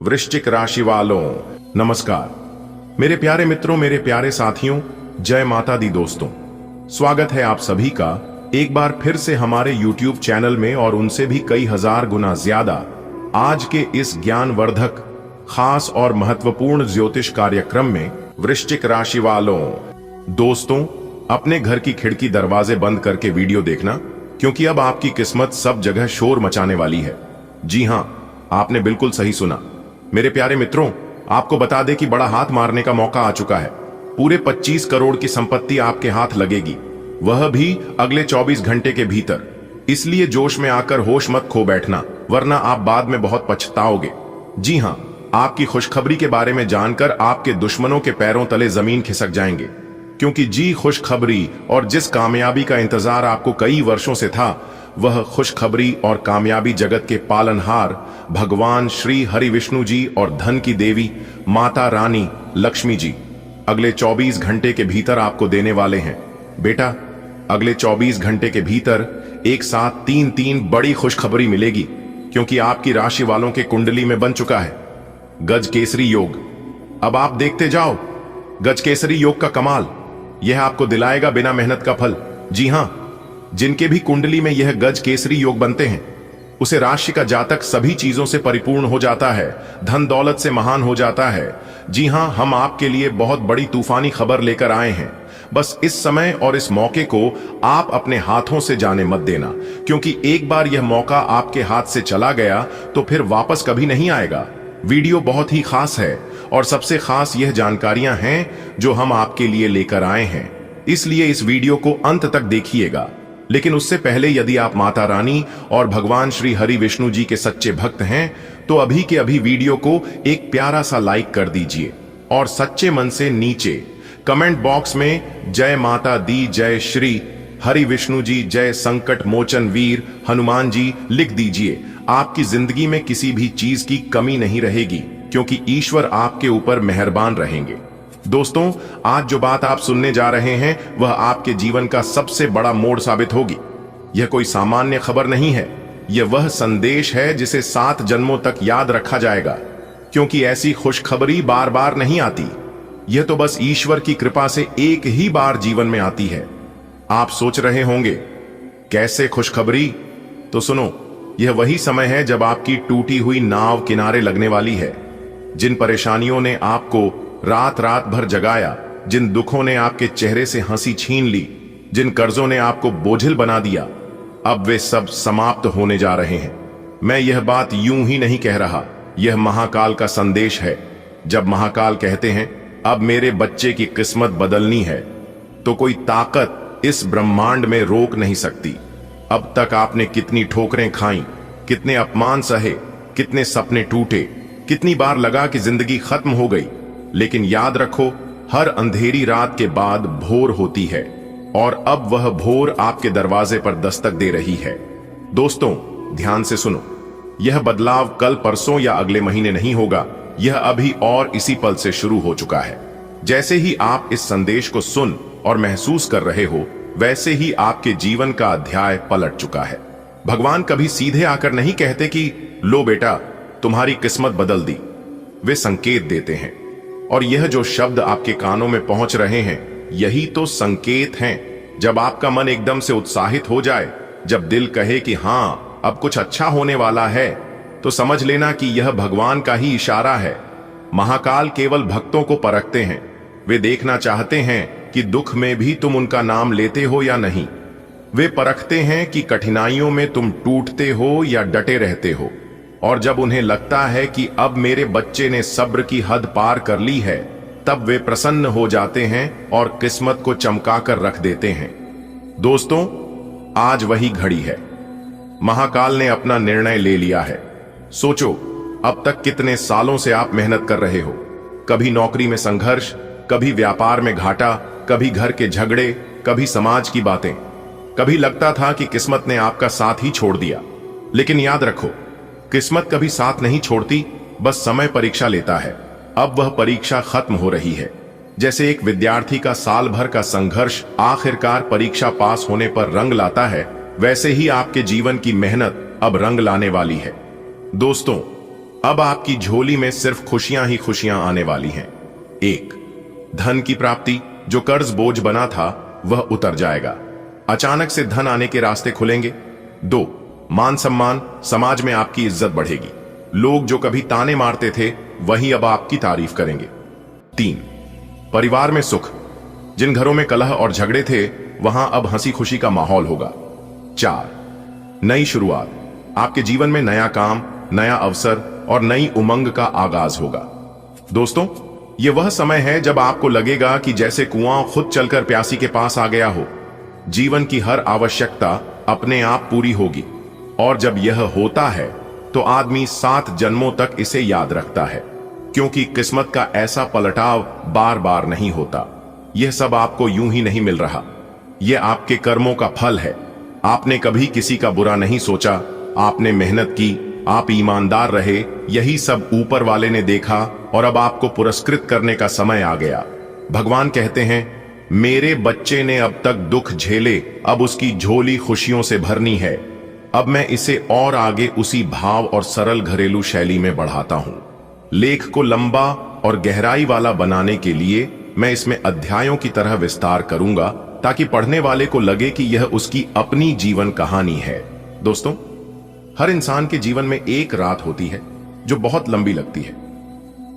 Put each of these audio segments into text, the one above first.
वृश्चिक राशि वालों नमस्कार। मेरे प्यारे मित्रों, मेरे प्यारे साथियों, जय माता दी। दोस्तों, स्वागत है आप सभी का एक बार फिर से हमारे YouTube चैनल में और उनसे भी कई हजार गुना ज्यादा आज के इस ज्ञानवर्धक, खास और महत्वपूर्ण ज्योतिष कार्यक्रम में। वृश्चिक राशि वालों दोस्तों, अपने घर की खिड़की दरवाजे बंद करके वीडियो देखना, क्योंकि अब आपकी किस्मत सब जगह शोर मचाने वाली है। जी हां, आपने बिल्कुल सही सुना। मेरे प्यारे मित्रों, आपको बता दें कि बड़ा हाथ मारने का मौका आ चुका है। पूरे 25 करोड़ की संपत्ति आपके हाथ लगेगी, वह भी अगले 24 घंटे के भीतर। इसलिए जोश में आकर होश मत खो बैठना, वरना आप बाद में बहुत पछताओगे। जी हां, आपकी खुशखबरी के बारे में जानकर आपके दुश्मनों के पैरों तले जमीन खिसक जाएंगे, क्योंकि जी खुशखबरी और जिस कामयाबी का इंतजार आपको कई वर्षों से था, वह खुशखबरी और कामयाबी जगत के पालनहार भगवान श्री हरि विष्णु जी और धन की देवी माता रानी लक्ष्मी जी अगले 24 घंटे के भीतर आपको देने वाले हैं। बेटा, अगले 24 घंटे के भीतर एक साथ तीन बड़ी खुशखबरी मिलेगी, क्योंकि आपकी राशि वालों के कुंडली में बन चुका है गज केसरी योग। अब आप देखते जाओ गज केसरी योग का कमाल। यह आपको दिलाएगा बिना मेहनत का फल। जी हां, जिनके भी कुंडली में यह गज केसरी योग बनते हैं, उसे राशि का जातक सभी चीजों से परिपूर्ण हो जाता है, धन दौलत से महान हो जाता है। जी हां, हम आपके लिए बहुत बड़ी तूफानी खबर लेकर आए हैं। बस इस समय और इस मौके को आप अपने हाथों से जाने मत देना, क्योंकि एक बार यह मौका आपके हाथ से चला गया तो फिर वापस कभी नहीं आएगा। वीडियो बहुत ही खास है और सबसे खास यह जानकारियां हैं जो हम आपके लिए लेकर आए हैं, इसलिए इस वीडियो को अंत तक देखिएगा। लेकिन उससे पहले यदि आप माता रानी और भगवान श्री हरि विष्णु जी के सच्चे भक्त हैं, तो अभी के अभी वीडियो को एक प्यारा सा लाइक कर दीजिए और सच्चे मन से नीचे कमेंट बॉक्स में जय माता दी, जय श्री हरि विष्णु जी, जय संकट मोचन वीर हनुमान जी लिख दीजिए। आपकी जिंदगी में किसी भी चीज की कमी नहीं रहेगी, क्योंकि ईश्वर आपके ऊपर मेहरबान रहेंगे। दोस्तों, आज जो बात आप सुनने जा रहे हैं वह आपके जीवन का सबसे बड़ा मोड़ साबित होगी। यह कोई सामान्य खबर नहीं है, यह वह संदेश है जिसे 7 जन्मों तक याद रखा जाएगा, क्योंकि ऐसी खुशखबरी बार बार नहीं आती। यह तो बस ईश्वर की कृपा से एक ही बार जीवन में आती है। आप सोच रहे होंगे कैसे खुशखबरी? तो सुनो, यह वही समय है जब आपकी टूटी हुई नाव किनारे लगने वाली है। जिन परेशानियों ने आपको रात रात भर जगाया, जिन दुखों ने आपके चेहरे से हंसी छीन ली, जिन कर्जों ने आपको बोझिल बना दिया, अब वे सब समाप्त होने जा रहे हैं। मैं यह बात यूं ही नहीं कह रहा, यह महाकाल का संदेश है। जब महाकाल कहते हैं अब मेरे बच्चे की किस्मत बदलनी है, तो कोई ताकत इस ब्रह्मांड में रोक नहीं सकती। अब तक आपने कितनी ठोकरें खाई, कितने अपमान सहे, कितने सपने टूटे, कितनी बार लगा कि जिंदगी खत्म हो गई, लेकिन याद रखो, हर अंधेरी रात के बाद भोर होती है, और अब वह भोर आपके दरवाजे पर दस्तक दे रही है। दोस्तों, ध्यान से सुनो, यह बदलाव कल, परसों या अगले महीने नहीं होगा, यह अभी और इसी पल से शुरू हो चुका है। जैसे ही आप इस संदेश को सुन और महसूस कर रहे हो, वैसे ही आपके जीवन का अध्याय पलट चुका है। भगवान कभी सीधे आकर नहीं कहते कि लो बेटा, तुम्हारी किस्मत बदल दी। वे संकेत देते हैं, और यह जो शब्द आपके कानों में पहुंच रहे हैं, यही तो संकेत हैं। जब आपका मन एकदम से उत्साहित हो जाए, जब दिल कहे कि हां, अब कुछ अच्छा होने वाला है, तो समझ लेना कि यह भगवान का ही इशारा है। महाकाल केवल भक्तों को परखते हैं। वे देखना चाहते हैं कि दुख में भी तुम उनका नाम लेते हो या नहीं। वे परखते हैं कि कठिनाइयों में तुम टूटते हो या डटे रहते हो। और जब उन्हें लगता है कि अब मेरे बच्चे ने सब्र की हद पार कर ली है, तब वे प्रसन्न हो जाते हैं और किस्मत को चमकाकर रख देते हैं। दोस्तों, आज वही घड़ी है। महाकाल ने अपना निर्णय ले लिया है। सोचो, अब तक कितने सालों से आप मेहनत कर रहे हो। कभी नौकरी में संघर्ष, कभी व्यापार में घाटा, कभी घर के झगड़े, कभी समाज की बातें। कभी लगता था कि किस्मत ने आपका साथ ही छोड़ दिया। लेकिन याद रखो, किस्मत कभी साथ नहीं छोड़ती, बस समय परीक्षा लेता है। अब वह परीक्षा खत्म हो रही है। जैसे एक विद्यार्थी का साल भर का संघर्ष आखिरकार परीक्षा पास होने पर रंग लाता है, वैसे ही आपके जीवन की मेहनत अब रंग लाने वाली है। दोस्तों, अब आपकी झोली में सिर्फ खुशियां ही खुशियां आने वाली हैं। 1, धन की प्राप्ति। जो कर्ज बोझ बना था वह उतर जाएगा। अचानक से धन आने के रास्ते खुलेंगे। 2, मान सम्मान। समाज में आपकी इज्जत बढ़ेगी। लोग जो कभी ताने मारते थे वही अब आपकी तारीफ करेंगे। 3, परिवार में सुख। जिन घरों में कलह और झगड़े थे वहां अब हंसी खुशी का माहौल होगा। 4, नई शुरुआत। आपके जीवन में नया काम, नया अवसर और नई उमंग का आगाज होगा। दोस्तों, यह वह समय है जब आपको लगेगा कि जैसे कुआं खुद चलकर प्यासी के पास आ गया हो। जीवन की हर आवश्यकता अपने आप पूरी होगी, और जब यह होता है तो आदमी 7 जन्मों तक इसे याद रखता है, क्योंकि किस्मत का ऐसा पलटाव बार बार नहीं होता। यह सब आपको यूं ही नहीं मिल रहा, यह आपके कर्मों का फल है। आपने कभी किसी का बुरा नहीं सोचा, आपने मेहनत की, आप ईमानदार रहे, यही सब ऊपर वाले ने देखा और अब आपको पुरस्कृत करने का समय आ गया। भगवान कहते हैं, मेरे बच्चे ने अब तक दुख झेले, अब उसकी झोली खुशियों से भरनी है। अब मैं इसे और आगे उसी भाव और सरल घरेलू शैली में बढ़ाता हूं। लेख को लंबा और गहराई वाला बनाने के लिए मैं इसमें अध्यायों की तरह विस्तार करूंगा, ताकि पढ़ने वाले को लगे कि यह उसकी अपनी जीवन कहानी है। दोस्तों, हर इंसान के जीवन में एक रात होती है जो बहुत लंबी लगती है।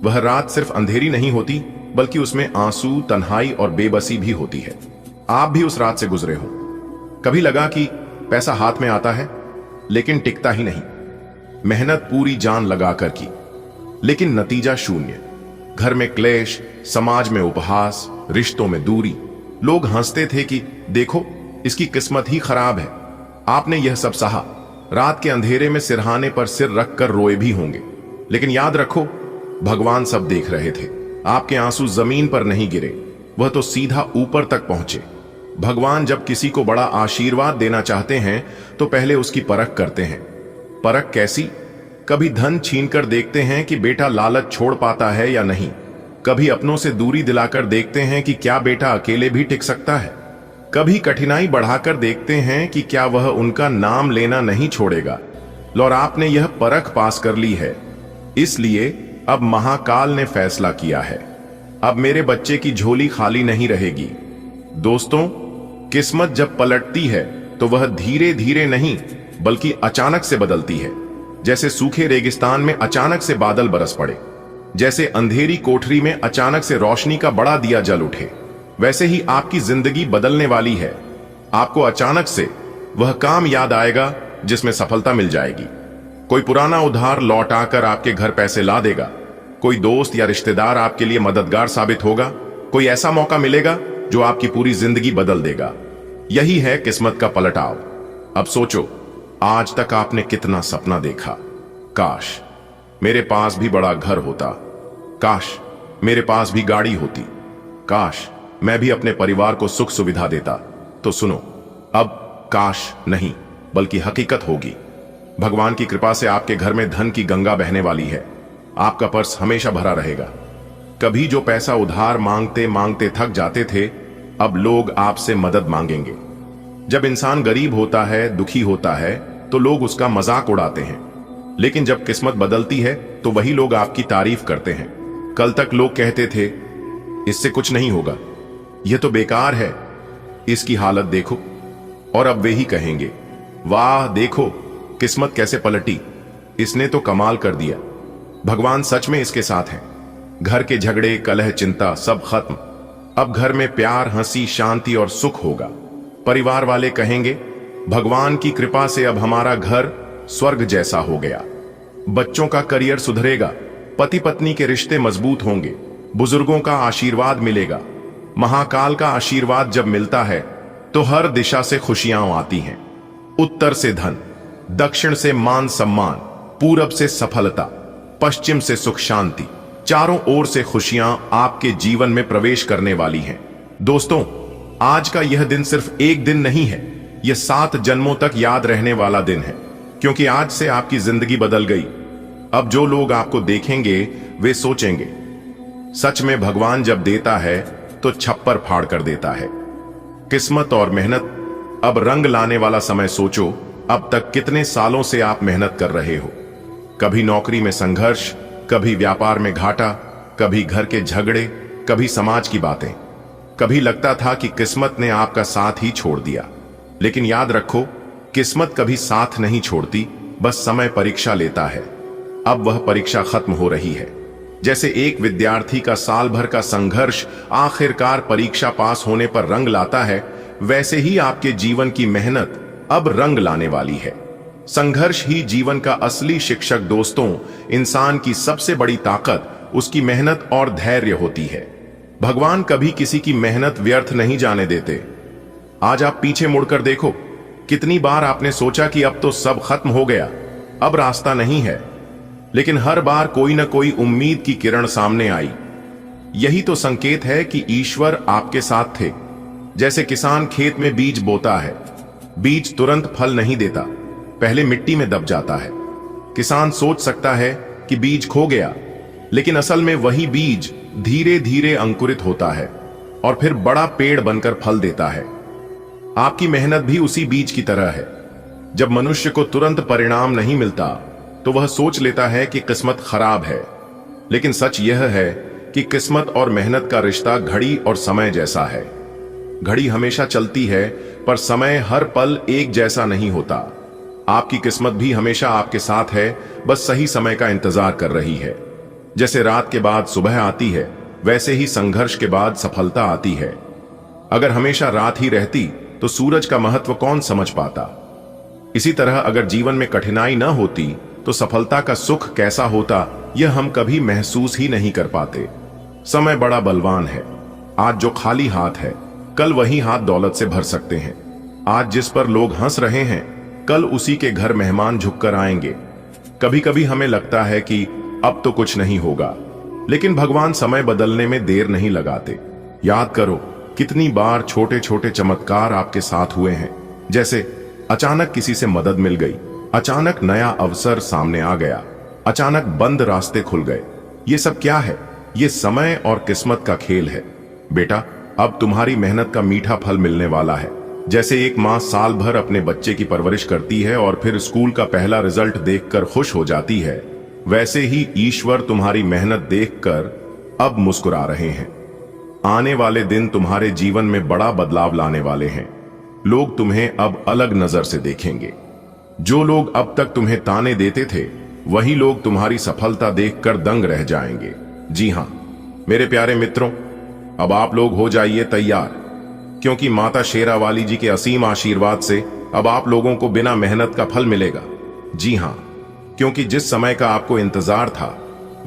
वह रात सिर्फ अंधेरी नहीं होती, बल्कि उसमें आंसू, तन्हाई और बेबसी भी होती है। आप भी उस रात से गुजरे हो। कभी लगा कि पैसा हाथ में आता है लेकिन टिकता ही नहीं। मेहनत पूरी जान लगाकर की, लेकिन नतीजा शून्य। घर में क्लेश, समाज में उपहास, रिश्तों में दूरी। लोग हंसते थे कि देखो, इसकी किस्मत ही खराब है। आपने यह सब सहा, रात के अंधेरे में सिरहाने पर सिर रखकर रोए भी होंगे, लेकिन याद रखो, भगवान सब देख रहे थे। आपके आंसू जमीन पर नहीं गिरे, वह तो सीधा ऊपर तक पहुंचे। भगवान जब किसी को बड़ा आशीर्वाद देना चाहते हैं तो पहले उसकी परख करते हैं। परख कैसी? कभी धन छीनकर देखते हैं कि बेटा लालच छोड़ पाता है या नहीं। कभी अपनों से दूरी दिलाकर देखते हैं कि क्या बेटा अकेले भी टिक सकता है। कभी कठिनाई बढ़ाकर देखते हैं कि क्या वह उनका नाम लेना नहीं छोड़ेगा। और आपने यह परख पास कर ली है, इसलिए अब महाकाल ने फैसला किया है, अब मेरे बच्चे की झोली खाली नहीं रहेगी। दोस्तों, किस्मत जब पलटती है तो वह धीरे धीरे नहीं बल्कि अचानक से बदलती है। जैसे सूखे रेगिस्तान में अचानक से बादल बरस पड़े, जैसे अंधेरी कोठरी में अचानक से रोशनी का बड़ा दिया जल उठे, वैसे ही आपकी जिंदगी बदलने वाली है। आपको अचानक से वह काम याद आएगा जिसमें सफलता मिल जाएगी। कोई पुराना उधार लौटाकर आपके घर पैसे ला देगा। कोई दोस्त या रिश्तेदार आपके लिए मददगार साबित होगा। कोई ऐसा मौका मिलेगा जो आपकी पूरी जिंदगी बदल देगा। यही है किस्मत का पलटाव। अब सोचो, आज तक आपने कितना सपना देखा। काश मेरे पास भी बड़ा घर होता, काश मेरे पास भी गाड़ी होती, काश मैं भी अपने परिवार को सुख सुविधा देता। तो सुनो, अब काश नहीं बल्कि हकीकत होगी। भगवान की कृपा से आपके घर में धन की गंगा बहने वाली है। आपका पर्स हमेशा भरा रहेगा। कभी जो पैसा उधार मांगते मांगते थक जाते थे, अब लोग आपसे मदद मांगेंगे। जब इंसान गरीब होता है, दुखी होता है, तो लोग उसका मजाक उड़ाते हैं, लेकिन जब किस्मत बदलती है तो वही लोग आपकी तारीफ करते हैं। कल तक लोग कहते थे, इससे कुछ नहीं होगा, यह तो बेकार है, इसकी हालत देखो। और अब वे ही कहेंगे, वाह देखो किस्मत कैसे पलटी, इसने तो कमाल कर दिया। भगवान सच में इसके साथ हैं। घर के झगड़े, कलह, चिंता सब खत्म। अब घर में प्यार, हंसी, शांति और सुख होगा। परिवार वाले कहेंगे, भगवान की कृपा से अब हमारा घर स्वर्ग जैसा हो गया। बच्चों का करियर सुधरेगा, पति पत्नी के रिश्ते मजबूत होंगे, बुजुर्गों का आशीर्वाद मिलेगा। महाकाल का आशीर्वाद जब मिलता है तो हर दिशा से खुशियां आती हैं। उत्तर से धन, दक्षिण से मान सम्मान, पूरब से सफलता, पश्चिम से सुख शांति, चारों ओर से खुशियां आपके जीवन में प्रवेश करने वाली हैं। दोस्तों, आज का यह दिन सिर्फ एक दिन नहीं है, यह 7 जन्मों तक याद रहने वाला दिन है, क्योंकि आज से आपकी जिंदगी बदल गई। अब जो लोग आपको देखेंगे वे सोचेंगे, सच में भगवान जब देता है तो छप्पर फाड़ कर देता है। किस्मत और मेहनत अब रंग लाने वाला समय सोचो, अब तक कितने सालों से आप मेहनत कर रहे हो। कभी नौकरी में संघर्ष, कभी व्यापार में घाटा, कभी घर के झगड़े, कभी समाज की बातें। कभी लगता था कि किस्मत ने आपका साथ ही छोड़ दिया। लेकिन याद रखो, किस्मत कभी साथ नहीं छोड़ती, बस समय परीक्षा लेता है। अब वह परीक्षा खत्म हो रही है। जैसे एक विद्यार्थी का साल भर का संघर्ष आखिरकार परीक्षा पास होने पर रंग लाता है, वैसे ही आपके जीवन की मेहनत अब रंग लाने वाली है। संघर्ष ही जीवन का असली शिक्षक दोस्तों। इंसान की सबसे बड़ी ताकत उसकी मेहनत और धैर्य होती है। भगवान कभी किसी की मेहनत व्यर्थ नहीं जाने देते। आज आप पीछे मुड़कर देखो, कितनी बार आपने सोचा कि अब तो सब खत्म हो गया, अब रास्ता नहीं है, लेकिन हर बार कोई ना कोई उम्मीद की किरण सामने आई। यही तो संकेत है कि ईश्वर आपके साथ थे। जैसे किसान खेत में बीज बोता है, बीज तुरंत फल नहीं देता, पहले मिट्टी में दब जाता है। किसान सोच सकता है कि बीज खो गया, लेकिन असल में वही बीज धीरे धीरे अंकुरित होता है और फिर बड़ा पेड़ बनकर फल देता है। आपकी मेहनत भी उसी बीज की तरह है। जब मनुष्य को तुरंत परिणाम नहीं मिलता तो वह सोच लेता है कि किस्मत खराब है, लेकिन सच यह है कि किस्मत और मेहनत का रिश्ता घड़ी और समय जैसा है। घड़ी हमेशा चलती है, पर समय हर पल एक जैसा नहीं होता। आपकी किस्मत भी हमेशा आपके साथ है, बस सही समय का इंतजार कर रही है। जैसे रात के बाद सुबह आती है, वैसे ही संघर्ष के बाद सफलता आती है। अगर हमेशा रात ही रहती तो सूरज का महत्व कौन समझ पाता। इसी तरह अगर जीवन में कठिनाई न होती तो सफलता का सुख कैसा होता, यह हम कभी महसूस ही नहीं कर पाते। समय बड़ा बलवान है। आज जो खाली हाथ है, कल वही हाथ दौलत से भर सकते हैं। आज जिस पर लोग हंस रहे हैं, कल उसी के घर मेहमान झुककर आएंगे। कभी कभी हमें लगता है कि अब तो कुछ नहीं होगा, लेकिन भगवान समय बदलने में देर नहीं लगाते। याद करो, कितनी बार छोटे छोटे चमत्कार आपके साथ हुए हैं। जैसे अचानक किसी से मदद मिल गई, अचानक नया अवसर सामने आ गया, अचानक बंद रास्ते खुल गए। ये सब क्या है? ये समय और किस्मत का खेल है। बेटा, अब तुम्हारी मेहनत का मीठा फल मिलने वाला है। जैसे एक माँ साल भर अपने बच्चे की परवरिश करती है और फिर स्कूल का पहला रिजल्ट देखकर खुश हो जाती है, वैसे ही ईश्वर तुम्हारी मेहनत देखकर अब मुस्कुरा रहे हैं। आने वाले दिन तुम्हारे जीवन में बड़ा बदलाव लाने वाले हैं। लोग तुम्हें अब अलग नजर से देखेंगे। जो लोग अब तक तुम्हें ताने देते थे, वही लोग तुम्हारी सफलता देखकर दंग रह जाएंगे। जी हां मेरे प्यारे मित्रों, अब आप लोग हो जाइए तैयार, क्योंकि माता शेरावाली जी के असीम आशीर्वाद से अब आप लोगों को बिना मेहनत का फल मिलेगा। जी हां, क्योंकि जिस समय का आपको इंतजार था,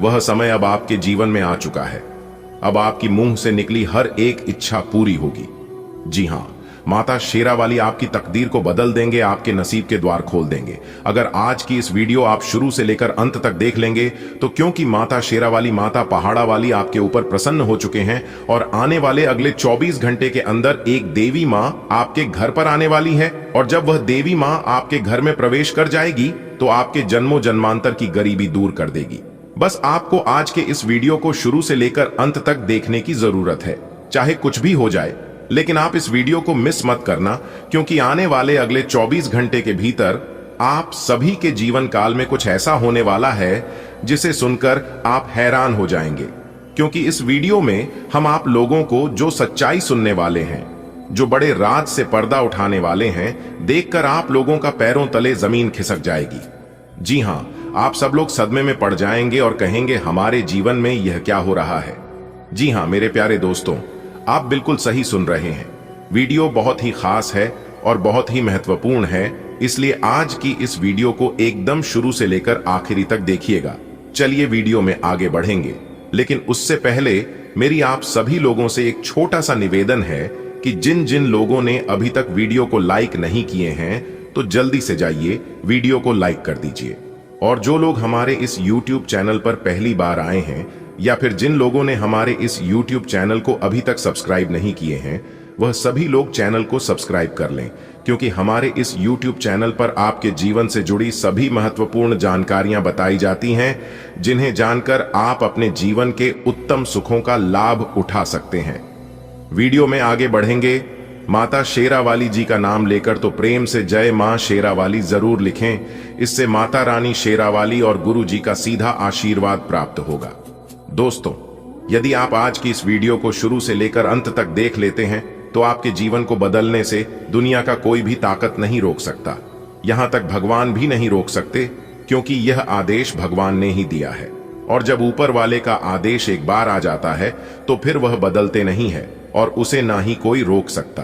वह समय अब आपके जीवन में आ चुका है। अब आपकी मुंह से निकली हर एक इच्छा पूरी होगी। जी हां, माता शेरावाली आपकी तकदीर को बदल देंगे, आपके नसीब के द्वार खोल देंगे। अगर आज की इस वीडियो आप शुरू से लेकर अंत तक देख लेंगे तो क्योंकि माता शेरावाली, माता पहाड़ा वाली आपके ऊपर प्रसन्न हो चुके हैं और आने वाले अगले 24 घंटे के अंदर एक देवी मां आपके घर पर आने वाली है। और जब वह देवी मां आपके घर में प्रवेश कर जाएगी तो आपके जन्मों जन्मांतर की गरीबी दूर कर देगी। बस आपको आज के इस वीडियो को शुरू से लेकर अंत तक देखने की जरूरत है, चाहे कुछ भी हो जाए, लेकिन आप इस वीडियो को मिस मत करना, क्योंकि आने वाले अगले 24 घंटे के भीतर आप सभी के जीवन काल में कुछ ऐसा होने वाला है जिसे सुनकर आप हैरान हो जाएंगे। क्योंकि इस वीडियो में हम आप लोगों को जो सच्चाई सुनने वाले हैं, जो बड़े राज से पर्दा उठाने वाले हैं, देखकर आप लोगों का पैरों तले जमीन खिसक जाएगी। जी हां, आप सब लोग सदमे में पड़ जाएंगे और कहेंगे हमारे जीवन में यह क्या हो रहा है। जी हां मेरे प्यारे दोस्तों, आप बिल्कुल सही सुन रहे हैं। वीडियो बहुत ही खास है और बहुत ही महत्वपूर्ण है, इसलिए आज की इस वीडियो को एकदम शुरू से लेकर आखिरी तक देखिएगा। चलिए वीडियो में आगे बढ़ेंगे, लेकिन उससे पहले मेरी आप सभी लोगों से एक छोटा सा निवेदन है कि जिन जिन लोगों ने अभी तक वीडियो को लाइक नहीं किए हैं तो जल्दी से जाइए वीडियो को लाइक कर दीजिए। और जो लोग हमारे इस YouTube चैनल पर पहली बार आए हैं या फिर जिन लोगों ने हमारे इस YouTube चैनल को अभी तक सब्सक्राइब नहीं किए हैं, वह सभी लोग चैनल को सब्सक्राइब कर लें, क्योंकि हमारे इस YouTube चैनल पर आपके जीवन से जुड़ी सभी महत्वपूर्ण जानकारियां बताई जाती हैं, जिन्हें जानकर आप अपने जीवन के उत्तम सुखों का लाभ उठा सकते हैं। वीडियो में आगे बढ़ेंगे, माता शेरावाली जी का नाम लेकर तो प्रेम से जय मां शेरावाली जरूर लिखें। इससे माता रानी शेरावाली और गुरु जी का सीधा आशीर्वाद प्राप्त होगा। दोस्तों, यदि आप आज की इस वीडियो को शुरू से लेकर अंत तक देख लेते हैं तो आपके जीवन को बदलने से दुनिया का कोई भी ताकत नहीं रोक सकता। यहां तक भगवान भी नहीं रोक सकते, क्योंकि यह आदेश भगवान ने ही दिया है। और जब ऊपर वाले का आदेश एक बार आ जाता है तो फिर वह बदलते नहीं है और उसे ना ही कोई रोक सकता।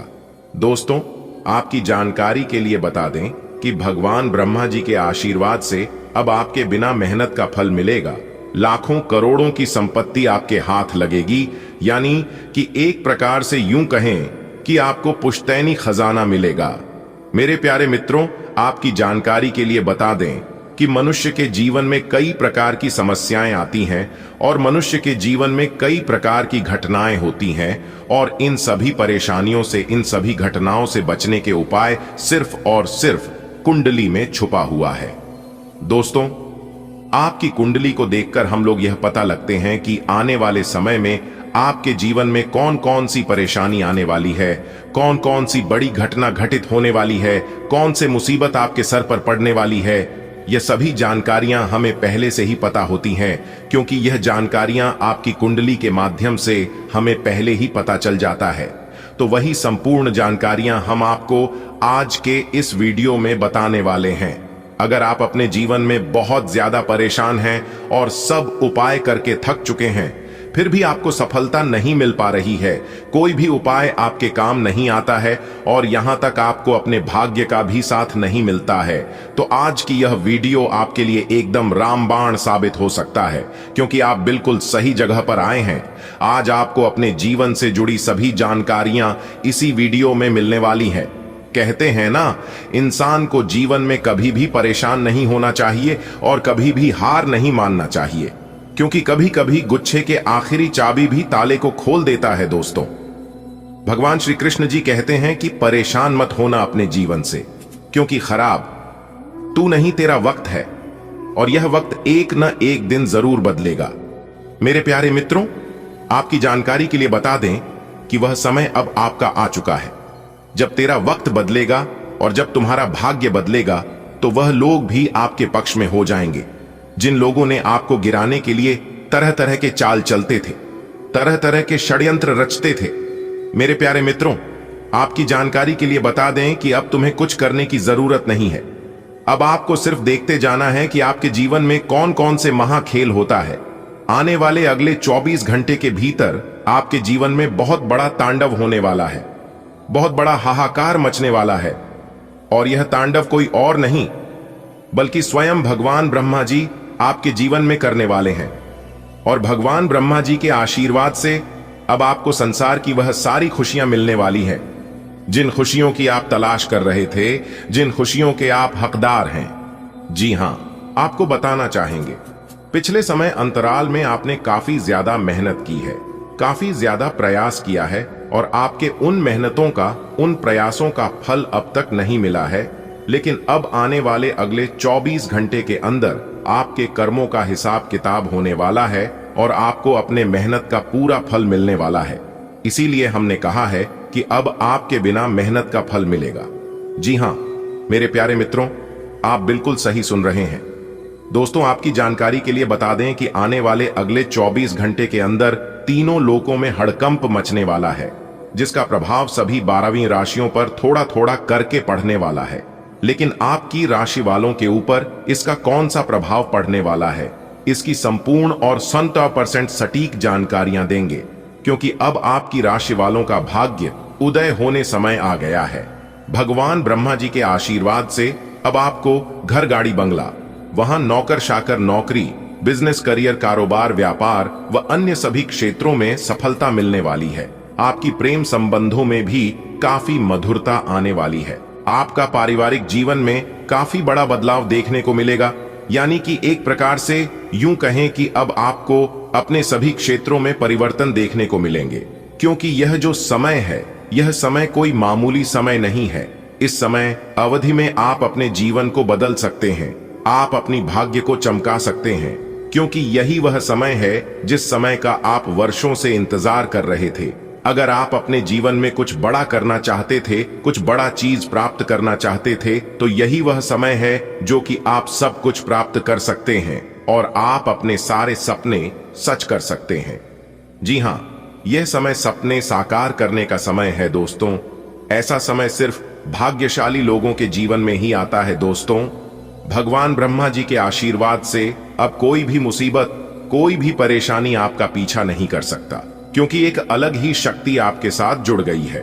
दोस्तों, आपकी जानकारी के लिए बता दें कि भगवान ब्रह्मा जी के आशीर्वाद से अब आपके बिना मेहनत का फल मिलेगा। लाखों करोड़ों की संपत्ति आपके हाथ लगेगी, यानी कि एक प्रकार से यूं कहें कि आपको पुश्तैनी खजाना मिलेगा। मेरे प्यारे मित्रों, आपकी जानकारी के लिए बता दें कि मनुष्य के जीवन में कई प्रकार की समस्याएं आती हैं और मनुष्य के जीवन में कई प्रकार की घटनाएं होती हैं, और इन सभी परेशानियों से, इन सभी घटनाओं से बचने के उपाय सिर्फ और सिर्फ कुंडली में छुपा हुआ है। दोस्तों, आपकी कुंडली को देखकर हम लोग यह पता लगते हैं कि आने वाले समय में आपके जीवन में कौन कौन सी परेशानी आने वाली है, कौन कौन सी बड़ी घटना घटित होने वाली है, कौन से मुसीबत आपके सर पर पड़ने वाली है। यह सभी जानकारियां हमें पहले से ही पता होती हैं, क्योंकि यह जानकारियां आपकी कुंडली के माध्यम से हमें पहले ही पता चल जाता है। तो वही संपूर्ण जानकारियां हम आपको आज के इस वीडियो में बताने वाले हैं। अगर आप अपने जीवन में बहुत ज्यादा परेशान हैं और सब उपाय करके थक चुके हैं, फिर भी आपको सफलता नहीं मिल पा रही है, कोई भी उपाय आपके काम नहीं आता है और यहां तक आपको अपने भाग्य का भी साथ नहीं मिलता है, तो आज की यह वीडियो आपके लिए एकदम रामबाण साबित हो सकता है, क्योंकि आप बिल्कुल सही जगह पर आए हैं। आज आपको अपने जीवन से जुड़ी सभी जानकारियां इसी वीडियो में मिलने वाली है। कहते हैं ना, इंसान को जीवन में कभी भी परेशान नहीं होना चाहिए और कभी भी हार नहीं मानना चाहिए, क्योंकि कभी कभी गुच्छे के आखिरी चाबी भी ताले को खोल देता है। दोस्तों, भगवान श्री कृष्ण जी कहते हैं कि परेशान मत होना अपने जीवन से, क्योंकि खराब तू नहीं, तेरा वक्त है और यह वक्त एक न एक दिन जरूर बदलेगा। मेरे प्यारे मित्रों, आपकी जानकारी के लिए बता दें कि वह समय अब आपका आ चुका है। जब तेरा वक्त बदलेगा और जब तुम्हारा भाग्य बदलेगा तो वह लोग भी आपके पक्ष में हो जाएंगे जिन लोगों ने आपको गिराने के लिए तरह तरह के चाल चलते थे, तरह तरह के षड्यंत्र रचते थे। मेरे प्यारे मित्रों, आपकी जानकारी के लिए बता दें कि अब तुम्हें कुछ करने की जरूरत नहीं है। अब आपको सिर्फ देखते जाना है कि आपके जीवन में कौन कौन से महाखेल होता है। आने वाले अगले 24 घंटे के भीतर आपके जीवन में बहुत बड़ा तांडव होने वाला है, बहुत बड़ा हाहाकार मचने वाला है, और यह तांडव कोई और नहीं बल्कि स्वयं भगवान ब्रह्मा जी आपके जीवन में करने वाले हैं। और भगवान ब्रह्मा जी के आशीर्वाद से अब आपको संसार की वह सारी खुशियां मिलने वाली हैं, जिन खुशियों की आप तलाश कर रहे थे, जिन खुशियों के आप हकदार हैं। जी हां, आपको बताना चाहेंगे, पिछले समय अंतराल में आपने काफी ज्यादा मेहनत की है, काफी ज्यादा प्रयास किया है, और आपके उन मेहनतों का, उन प्रयासों का फल अब तक नहीं मिला है। लेकिन अब आने वाले अगले 24 घंटे के अंदर आपके कर्मों का हिसाब किताब होने वाला है और आपको अपने मेहनत का पूरा फल मिलने वाला है। इसीलिए हमने कहा है कि अब आपके बिना मेहनत का फल मिलेगा। जी हां, मेरे प्यारे मित्रों, आप बिल्कुल सही सुन रहे हैं। दोस्तों, आपकी जानकारी के लिए बता दें कि आने वाले अगले 24 घंटे के अंदर तीनों लोकों में हड़कंप मचने वाला है, जिसका प्रभाव सभी 12वीं राशियों पर थोड़ा थोड़ा करके पड़ने वाला है। लेकिन आपकी राशि वालों के ऊपर इसका कौन सा प्रभाव पड़ने वाला है, इसकी संपूर्ण और 100% सटीक जानकारियां देंगे, क्योंकि अब आपकी राशि वालों का भाग्य उदय होने समय आ गया है। भगवान ब्रह्मा जी के आशीर्वाद से अब आपको घर, गाड़ी, बंगला, वहां नौकर चाकर नौकरी, बिजनेस, करियर, कारोबार, व्यापार व अन्य सभी क्षेत्रों में सफलता मिलने वाली है। आपकी प्रेम संबंधों में भी काफी मधुरता आने वाली है। आपका पारिवारिक जीवन में काफी बड़ा बदलाव देखने को मिलेगा, यानी कि एक प्रकार से यूं कहें कि अब आपको अपने सभी क्षेत्रों में परिवर्तन देखने को मिलेंगे, क्योंकि यह जो समय है, यह समय कोई मामूली समय नहीं है। इस समय अवधि में आप अपने जीवन को बदल सकते हैं, आप अपनी भाग्य को चमका सकते हैं, क्योंकि यही वह समय है जिस समय का आप वर्षों से इंतजार कर रहे थे। अगर आप अपने जीवन में कुछ बड़ा करना चाहते थे, कुछ बड़ा चीज प्राप्त करना चाहते थे, तो यही वह समय है जो कि आप सब कुछ प्राप्त कर सकते हैं और आप अपने सारे सपने सच कर सकते हैं। जी हां, यह समय सपने साकार करने का समय है दोस्तों। ऐसा समय सिर्फ भाग्यशाली लोगों के जीवन में ही आता है दोस्तों। भगवान ब्रह्मा जी के आशीर्वाद से अब कोई भी मुसीबत, कोई भी परेशानी आपका पीछा नहीं कर सकता, क्योंकि एक अलग ही शक्ति आपके साथ जुड़ गई है।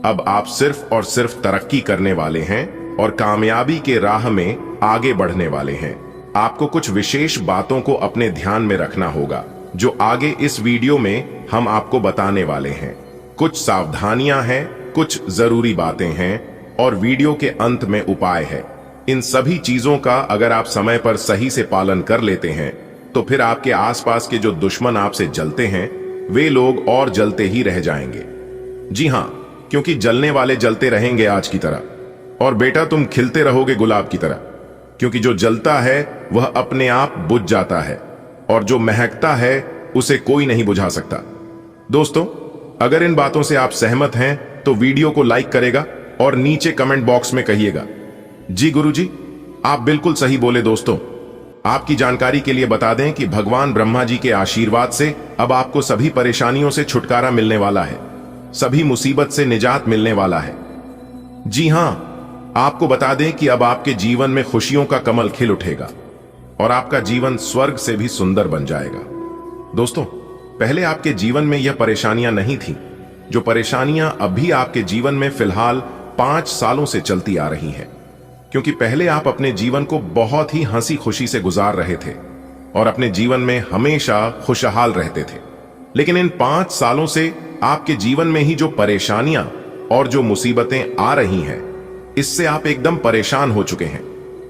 अब आप सिर्फ और सिर्फ तरक्की करने वाले हैं और कामयाबी के राह में आगे बढ़ने वाले हैं। आपको कुछ विशेष बातों को अपने ध्यान में रखना होगा, जो आगे इस वीडियो में हम आपको बताने वाले हैं। कुछ सावधानियां हैं, कुछ जरूरी बातें हैं और वीडियो के अंत में उपाय है। इन सभी चीजों का अगर आप समय पर सही से पालन कर लेते हैं, तो फिर आपके आसपास के जो दुश्मन आपसे जलते हैं, वे लोग और जलते ही रह जाएंगे। जी हां, क्योंकि जलने वाले जलते रहेंगे आज की तरह, और बेटा तुम खिलते रहोगे गुलाब की तरह, क्योंकि जो जलता है वह अपने आप बुझ जाता है और जो महकता है उसे कोई नहीं बुझा सकता। दोस्तों, अगर इन बातों से आप सहमत हैं तो वीडियो को लाइक करेगा और नीचे कमेंट बॉक्स में कहिएगा, जी गुरुजी, आप बिल्कुल सही बोले। दोस्तों, आपकी जानकारी के लिए बता दें कि भगवान ब्रह्मा जी के आशीर्वाद से अब आपको सभी परेशानियों से छुटकारा मिलने वाला है, सभी मुसीबत से निजात मिलने वाला है। जी हां, आपको बता दें कि अब आपके जीवन में खुशियों का कमल खिल उठेगा और आपका जीवन स्वर्ग से भी सुंदर बन जाएगा। दोस्तों, पहले आपके जीवन में यह परेशानियां नहीं थीं, जो परेशानियां अभी आपके जीवन में फिलहाल 5 सालों से चलती आ रही हैं, क्योंकि पहले आप अपने जीवन को बहुत ही हंसी खुशी से गुजार रहे थे और अपने जीवन में हमेशा खुशहाल रहते थे। लेकिन इन 5 सालों से आपके जीवन में ही जो परेशानियां और जो मुसीबतें आ रही हैं, इससे आप एकदम परेशान हो चुके हैं,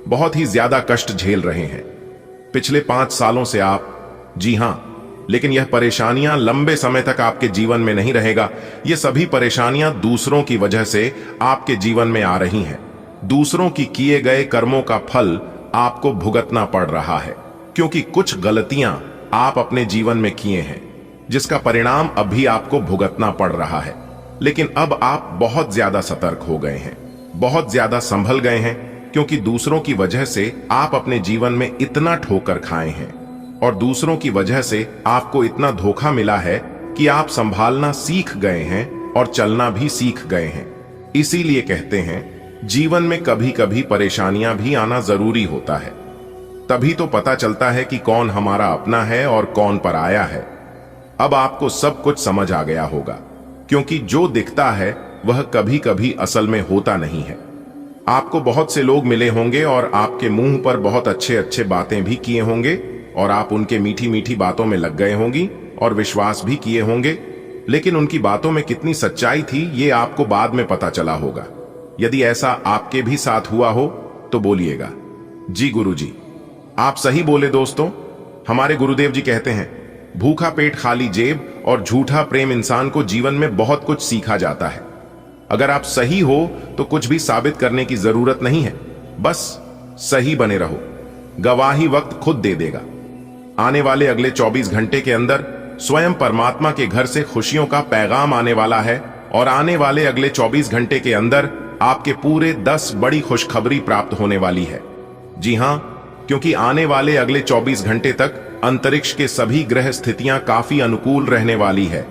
बहुत ही ज्यादा कष्ट झेल रहे हैं पिछले 5 सालों से आप। जी हां, लेकिन यह परेशानियां लंबे समय तक आपके जीवन में नहीं रहेगा। ये सभी परेशानियां दूसरों की वजह से आपके जीवन में आ रही हैं। दूसरों की किए गए कर्मों का फल आपको भुगतना पड़ रहा है, क्योंकि कुछ गलतियां आप अपने जीवन में किए हैं, जिसका परिणाम अभी आपको भुगतना पड़ रहा है। लेकिन अब आप बहुत ज्यादा सतर्क हो गए हैं, बहुत ज्यादा संभल गए हैं, क्योंकि दूसरों की वजह से आप अपने जीवन में इतना ठोकर खाए हैं और दूसरों की वजह से आपको इतना धोखा मिला है कि आप संभालना सीख गए हैं और चलना भी सीख गए हैं। इसीलिए कहते हैं, जीवन में कभी कभी परेशानियां भी आना जरूरी होता है, तभी तो पता चलता है कि कौन हमारा अपना है और कौन पराया है। अब आपको सब कुछ समझ आ गया होगा, क्योंकि जो दिखता है वह कभी कभी असल में होता नहीं है। आपको बहुत से लोग मिले होंगे और आपके मुंह पर बहुत अच्छे अच्छे बातें भी किए होंगे और आप उनके मीठी मीठी बातों में लग गए होंगी और विश्वास भी किए होंगे, लेकिन उनकी बातों में कितनी सच्चाई थी ये आपको बाद में पता चला होगा। यदि ऐसा आपके भी साथ हुआ हो तो बोलिएगा, जी गुरुजी, आप सही बोले। दोस्तों, हमारे गुरुदेव जी कहते हैं, भूखा पेट खाली जेब और झूठा प्रेम इंसान को जीवन में बहुत कुछ सीखा जाता है। अगर आप सही हो तो कुछ भी साबित करने की जरूरत नहीं है, बस सही बने रहो, गवाही वक्त खुद दे देगा। आने वाले अगले 24 घंटे के अंदर स्वयं परमात्मा के घर से खुशियों का पैगाम आने वाला है और आने वाले अगले 24 घंटे के अंदर आपके पूरे 10 बड़ी खुशखबरी प्राप्त होने वाली है। जी हां, क्योंकि आने वाले अगले 24 घंटे तक अंतरिक्ष के सभी ग्रह स्थितियां काफी अनुकूल रहने वाली है,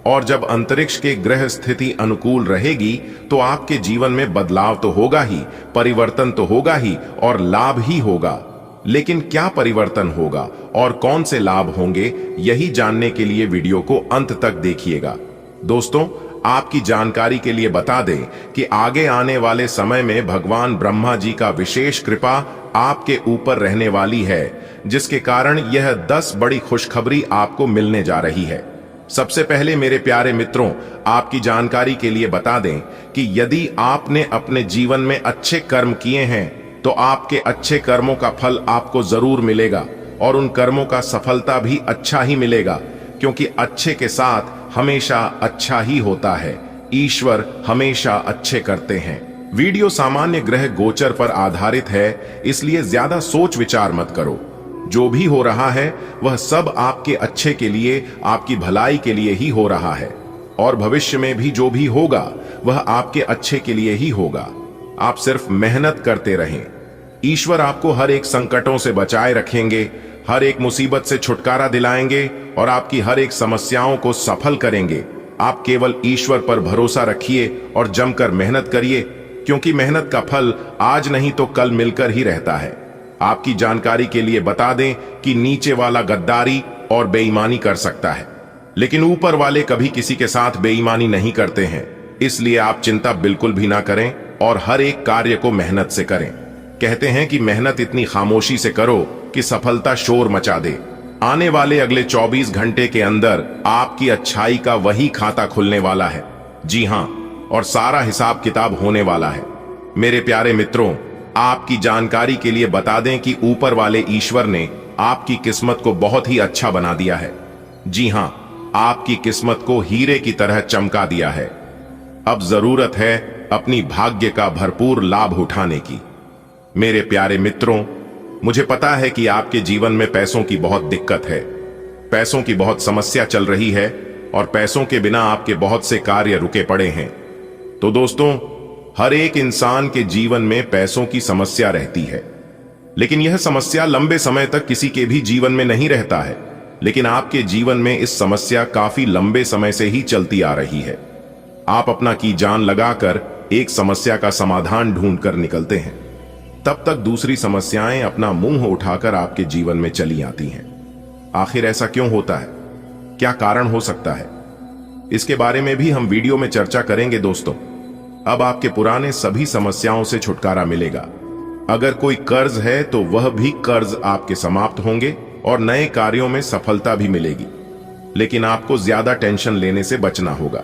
और जब अंतरिक्ष के ग्रह स्थिति अनुकूल रहेगी तो आपके जीवन में बदलाव तो होगा ही, परिवर्तन तो होगा ही और लाभ ही होगा। लेकिन क्या परिवर्तन होगा और कौन से लाभ होंगे, यही जानने के लिए वीडियो को अंत तक देखिएगा। दोस्तों, आपकी जानकारी के लिए बता दें कि आगे आने वाले समय में भगवान ब्रह्मा जी का विशेष कृपा आपके ऊपर रहने वाली है, जिसके कारण यह 10 बड़ी खुशखबरी आपको मिलने जा रही है। सबसे पहले मेरे प्यारे मित्रों, आपकी जानकारी के लिए बता दें कि यदि आपने अपने जीवन में अच्छे कर्म किए हैं तो आपके अच्छे कर्मों का फल आपको जरूर मिलेगा और उन कर्मों का सफलता भी अच्छा ही मिलेगा, क्योंकि अच्छे के साथ हमेशा अच्छा ही होता है। ईश्वर हमेशा अच्छे करते हैं। वीडियो सामान्य ग्रह गोचर पर आधारित है, इसलिए ज्यादा सोच विचार मत करो। जो भी हो रहा है वह सब आपके अच्छे के लिए, आपकी भलाई के लिए ही हो रहा है। और भविष्य में भी जो भी होगा वह आपके अच्छे के लिए ही होगा। आप सिर्फ मेहनत करते रहें। ईश्वर आपको हर एक संकटों से बचाए रखेंगे, हर एक मुसीबत से छुटकारा दिलाएंगे और आपकी हर एक समस्याओं को सफल करेंगे। आप केवल ईश्वर पर भरोसा रखिए और जमकर मेहनत करिए, क्योंकि मेहनत का फल आज नहीं तो कल मिलकर ही रहता है। आपकी जानकारी के लिए बता दें कि नीचे वाला गद्दारी और बेईमानी कर सकता है, लेकिन ऊपर वाले कभी किसी के साथ बेईमानी नहीं करते हैं। इसलिए आप चिंता बिल्कुल भी ना करें और हर एक कार्य को मेहनत से करें। कहते हैं कि मेहनत इतनी खामोशी से करो कि सफलता शोर मचा दे। आने वाले अगले 24 घंटे के अंदर आपकी अच्छाई का वही खाता खुलने वाला है। जी हां, और सारा हिसाब किताब होने वाला है। मेरे प्यारे मित्रों, आपकी जानकारी के लिए बता दें कि ऊपर वाले ईश्वर ने आपकी किस्मत को बहुत ही अच्छा बना दिया है। जी हां, आपकी किस्मत को हीरे की तरह चमका दिया है। अब जरूरत है अपनी भाग्य का भरपूर लाभ उठाने की। मेरे प्यारे मित्रों, मुझे पता है कि आपके जीवन में पैसों की बहुत दिक्कत है, पैसों की बहुत समस्या चल रही है और पैसों के बिना आपके बहुत से कार्य रुके पड़े हैं। तो दोस्तों, हर एक इंसान के जीवन में पैसों की समस्या रहती है, लेकिन यह समस्या लंबे समय तक किसी के भी जीवन में नहीं रहता है। लेकिन आपके जीवन में इस समस्या काफी लंबे समय से ही चलती आ रही है। आप अपना की जान लगाकर एक समस्या का समाधान ढूंढकर निकलते हैं, तब तक दूसरी समस्याएं अपना मुंह उठाकर आपके जीवन में चली आती हैं। आखिर ऐसा क्यों होता है? क्या कारण हो सकता है? इसके बारे में भी हम वीडियो में चर्चा करेंगे दोस्तों। अब आपके पुराने सभी समस्याओं से छुटकारा मिलेगा। अगर कोई कर्ज है तो वह भी कर्ज आपके समाप्त होंगे और नए कार्यों में सफलता भी मिलेगी। लेकिन आपको ज्यादा टेंशन लेने से बचना होगा।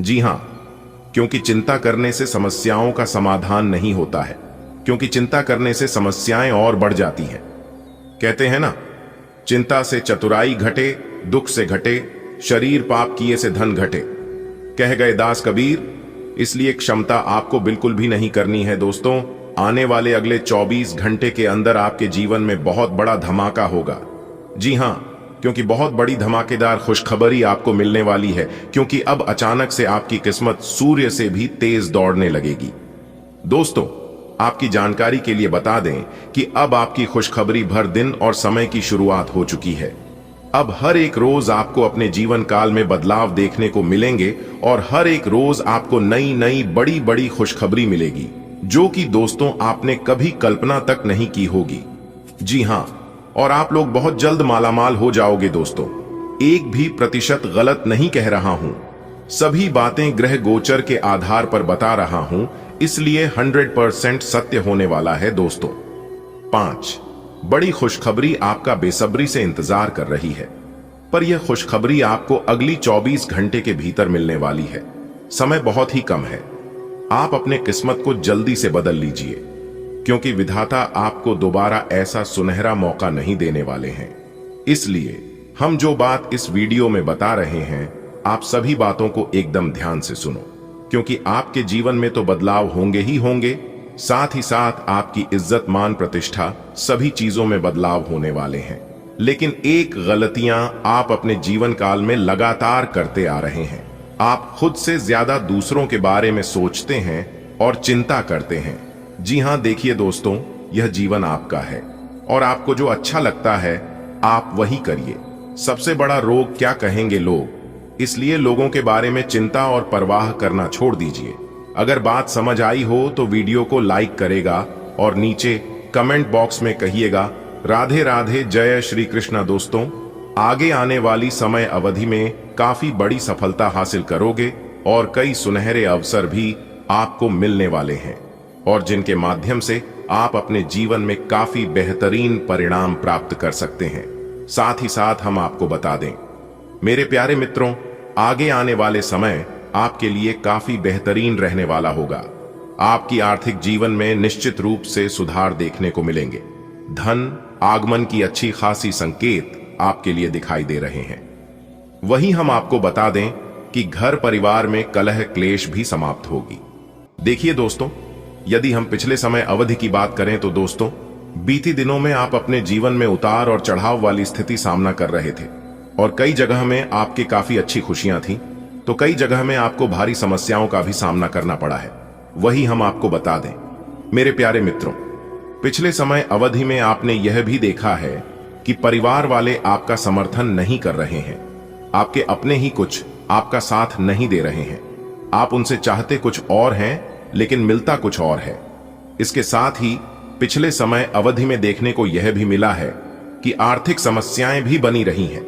जी हां, क्योंकि चिंता करने से समस्याओं का समाधान नहीं होता है, क्योंकि चिंता करने से समस्याएं और बढ़ जाती हैं। कहते हैं ना, चिंता से चतुराई घटे, दुख से घटे, शरीर पाप किए से धन घटे। कह गए दास कबीर। इसलिए क्षमता आपको बिल्कुल भी नहीं करनी है दोस्तों। आने वाले अगले 24 घंटे के अंदर आपके जीवन में बहुत बड़ा धमाका होगा। जी हां, क्योंकि बहुत बड़ी धमाकेदार खुशखबरी आपको मिलने वाली है, क्योंकि अब अचानक से आपकी किस्मत सूर्य से भी तेज दौड़ने लगेगी। दोस्तों, आपकी जानकारी के लिए बता दें कि अब आपकी खुशखबरी भर दिन और समय की शुरुआत हो चुकी है। अब हर एक रोज आपको अपने जीवन काल में बदलाव देखने को मिलेंगे और हर एक रोज आपको नई नई बड़ी बड़ी खुशखबरी मिलेगी, जो कि दोस्तों आपने कभी कल्पना तक नहीं की होगी। जी हां, और आप लोग बहुत जल्द मालामाल हो जाओगे दोस्तों। 1% भी गलत नहीं कह रहा हूं। सभी बातें ग्रह गोचर के आधार पर बता रहा हूं, इसलिए 100% सत्य होने वाला है दोस्तों। 5 बड़ी खुशखबरी आपका बेसब्री से इंतजार कर रही है, पर यह खुशखबरी आपको अगली 24 घंटे के भीतर मिलने वाली है। समय बहुत ही कम है। आप अपने किस्मत को जल्दी से बदल लीजिए, क्योंकि विधाता आपको दोबारा ऐसा सुनहरा मौका नहीं देने वाले हैं। इसलिए हम जो बात इस वीडियो में बता रहे हैं, आप सभी बातों को एकदम ध्यान से सुनो, क्योंकि आपके जीवन में तो बदलाव होंगे ही होंगे, साथ ही साथ आपकी इज्जत मान प्रतिष्ठा सभी चीजों में बदलाव होने वाले हैं। लेकिन एक गलतियां आप अपने जीवन काल में लगातार करते आ रहे हैं। आप खुद से ज्यादा दूसरों के बारे में सोचते हैं और चिंता करते हैं। जी हां, देखिए दोस्तों, यह जीवन आपका है और आपको जो अच्छा लगता है आप वही करिए। सबसे बड़ा रोग क्या कहेंगे लोग, इसलिए लोगों के बारे में चिंता और परवाह करना छोड़ दीजिए। अगर बात समझ आई हो तो वीडियो को लाइक करेगा और नीचे कमेंट बॉक्स में कहिएगा राधे राधे, जय श्री कृष्णा। दोस्तों, आगे आने वाली समय अवधि में काफी बड़ी सफलता हासिल करोगे और कई सुनहरे अवसर भी आपको मिलने वाले हैं, और जिनके माध्यम से आप अपने जीवन में काफी बेहतरीन परिणाम प्राप्त कर सकते हैं। साथ ही साथ हम आपको बता दें मेरे प्यारे मित्रों, आगे आने वाले समय आपके लिए काफी बेहतरीन रहने वाला होगा। आपकी आर्थिक जीवन में निश्चित रूप से सुधार देखने को मिलेंगे। धन आगमन की अच्छी खासी संकेत आपके लिए दिखाई दे रहे हैं। वहीं हम आपको बता दें कि घर परिवार में कलह क्लेश भी समाप्त होगी। देखिए दोस्तों, यदि हम पिछले समय अवधि की बात करें तो दोस्तों, बीती दिनों में आप अपने जीवन में उतार और चढ़ाव वाली स्थिति सामना कर रहे थे और कई जगह में आपकी काफी अच्छी खुशियां थी, तो कई जगह में आपको भारी समस्याओं का भी सामना करना पड़ा है। वही हम आपको बता दें। मेरे प्यारे मित्रों, पिछले समय अवधि में आपने यह भी देखा है कि परिवार वाले आपका समर्थन नहीं कर रहे हैं। आपके अपने ही कुछ आपका साथ नहीं दे रहे हैं। आप उनसे चाहते कुछ और हैं, लेकिन मिलता कुछ और है। इसके साथ ही पिछले समय अवधि में देखने को यह भी मिला है कि आर्थिक समस्याएं भी बनी रही हैं।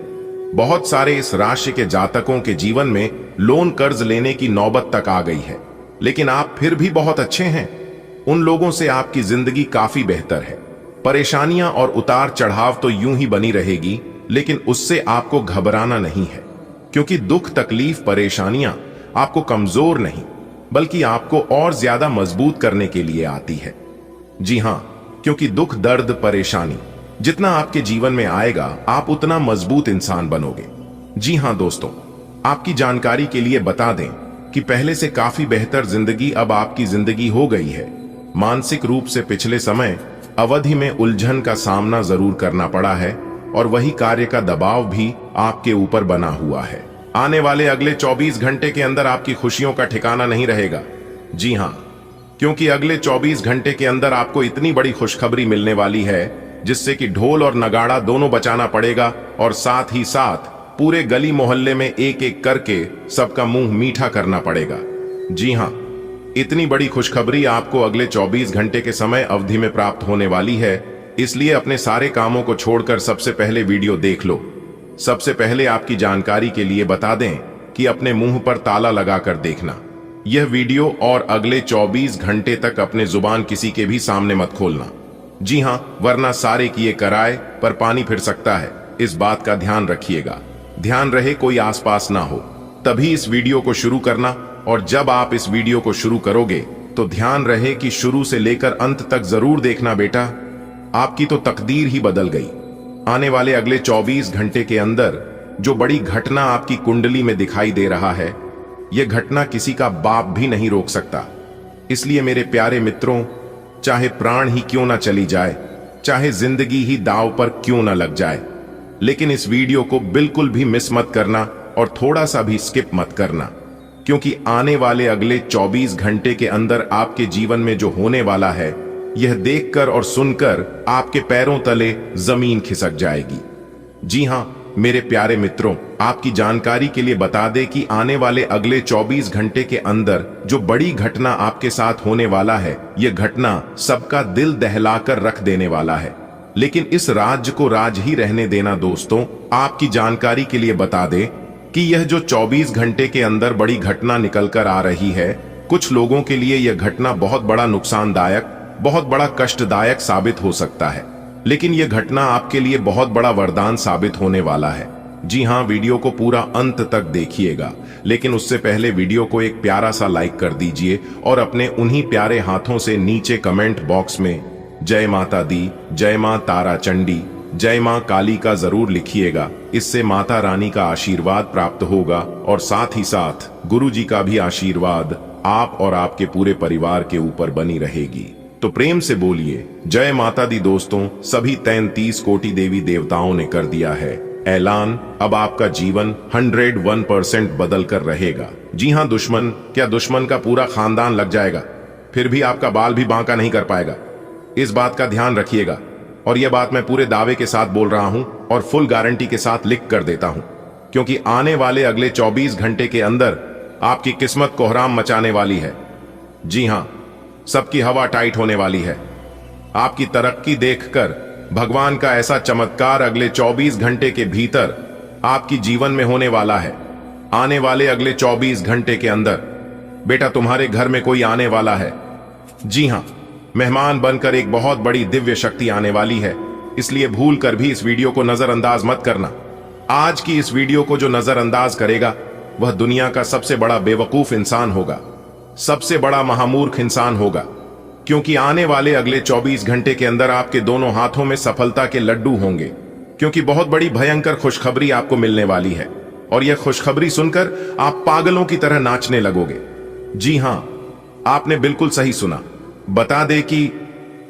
बहुत सारे इस राशि के जातकों के जीवन में लोन कर्ज लेने की नौबत तक आ गई है, लेकिन आप फिर भी बहुत अच्छे हैं। उन लोगों से आपकी जिंदगी काफी बेहतर है। परेशानियां और उतार चढ़ाव तो यूं ही बनी रहेगी, लेकिन उससे आपको घबराना नहीं है, क्योंकि दुख, तकलीफ, परेशानियां आपको कमजोर नहीं बल्कि आपको और ज्यादा मजबूत करने के लिए आती है। जी हां, क्योंकि दुख, दर्द, परेशानी जितना आपके जीवन में आएगा, आप उतना मजबूत इंसान बनोगे। जी हां दोस्तों, आपकी जानकारी के लिए बता दें कि पहले से काफी बेहतर जिंदगी अब आपकी जिंदगी हो गई है। मानसिक रूप से पिछले समय अवधि में उलझन का सामना जरूर करना पड़ा है, और वही कार्य का दबाव भी आपके ऊपर बना हुआ है। आने वाले अगले 24 घंटे के अंदर आपकी खुशियों का ठिकाना नहीं रहेगा। जी हां, क्योंकि अगले 24 घंटे के अंदर आपको इतनी बड़ी खुशखबरी मिलने वाली है, जिससे कि ढोल और नगाड़ा दोनों बजाना पड़ेगा, और साथ ही साथ पूरे गली मोहल्ले में एक एक करके सबका मुंह मीठा करना पड़ेगा। जी हां, इतनी बड़ी खुशखबरी आपको अगले 24 घंटे के समय अवधि में प्राप्त होने वाली है। इसलिए अपने सारे कामों को छोड़कर सबसे पहले वीडियो देख लो। सबसे पहले आपकी जानकारी के लिए बता दें कि अपने मुंह पर ताला लगाकर देखना। यह वीडियो और अगले 24 घंटे तक अपने जुबान किसी के भी सामने मत खोलना। जी हां, वरना सारे किए कराए पर पानी फिर सकता है। इस बात का ध्यान रखिएगा। ध्यान रहे कोई आसपास ना हो, तभी इस वीडियो को शुरू करना। और जब आप इस वीडियो को शुरू करोगे तो ध्यान रहे कि शुरू से लेकर अंत तक जरूर देखना बेटा। आपकी तो तकदीर ही बदल गई। आने वाले अगले 24 घंटे के अंदर जो बड़ी घटना आपकी कुंडली में दिखाई दे रहा है, यह घटना किसी का बाप भी नहीं रोक सकता। इसलिए मेरे प्यारे मित्रों, चाहे प्राण ही क्यों ना चली जाए, चाहे जिंदगी ही दांव पर क्यों ना लग जाए, लेकिन इस वीडियो को बिल्कुल भी मिस मत करना और थोड़ा सा भी स्किप मत करना, क्योंकि आने वाले अगले 24 घंटे के अंदर आपके जीवन में जो होने वाला है, यह देखकर और सुनकर आपके पैरों तले जमीन खिसक जाएगी। जी हां मेरे प्यारे मित्रों, आपकी जानकारी के लिए बता दें कि आने वाले अगले 24 घंटे के अंदर जो बड़ी घटना आपके साथ होने वाला है, यह घटना सबका दिल दहलाकर रख देने वाला है। लेकिन इस राज को राज ही रहने देना दोस्तों। आपकी जानकारी के लिए बता दें कि यह जो 24 घंटे के अंदर बड़ी घटना निकल कर आ रही है, कुछ लोगों के लिए यह घटना बहुत बड़ा नुकसानदायक, बहुत बड़ा कष्टदायक साबित हो सकता है, लेकिन यह घटना आपके लिए बहुत बड़ा वरदान साबित होने वाला है। जी हां, वीडियो को पूरा अंत तक देखिएगा, लेकिन उससे पहले वीडियो को एक प्यारा सा लाइक कर दीजिए और अपने उन्हीं प्यारे हाथों से नीचे कमेंट बॉक्स में जय माता दी, जय मां तारा चंडी, जय मां काली का जरूर लिखिएगा। इससे माता रानी का आशीर्वाद प्राप्त होगा और साथ ही साथ गुरु जी का भी आशीर्वाद आप और आपके पूरे परिवार के ऊपर बनी रहेगी। तो प्रेम से बोलिए जय माता दी दोस्तों। सभी 33 कोटि देवी देवताओं ने कर दिया है ऐलान, अब आपका जीवन 101% बदल कर रहेगा। जी हां, दुश्मन क्या दुश्मन का पूरा खानदान लग जाएगा, फिर भी आपका बाल भी बांका नहीं कर पाएगा। इस बात का ध्यान रखिएगा, और यह बात मैं पूरे दावे के साथ बोल रहा हूं और फुल गारंटी के साथ लिख कर देता हूं, क्योंकि आने वाले अगले 24 घंटे के अंदर आपकी किस्मत कोहराम मचाने वाली है। जी हां, सबकी हवा टाइट होने वाली है। आपकी तरक्की देखकर भगवान का ऐसा चमत्कार अगले 24 घंटे के भीतर आपकी जीवन में होने वाला है। आने वाले अगले 24 घंटे के अंदर बेटा तुम्हारे घर में कोई आने वाला है। जी हां, मेहमान बनकर एक बहुत बड़ी दिव्य शक्ति आने वाली है, इसलिए भूल कर भी इस वीडियो को नजरअंदाज मत करना। आज की इस वीडियो को जो नजरअंदाज करेगा वह दुनिया का सबसे बड़ा बेवकूफ इंसान होगा, सबसे बड़ा महामूर्ख इंसान होगा, क्योंकि आने वाले अगले 24 घंटे के अंदर आपके दोनों हाथों में सफलता के लड्डू होंगे, क्योंकि बहुत बड़ी भयंकर खुशखबरी आपको मिलने वाली है, और यह खुशखबरी सुनकर आप पागलों की तरह नाचने लगोगे। जी हां, आपने बिल्कुल सही सुना। बता दे कि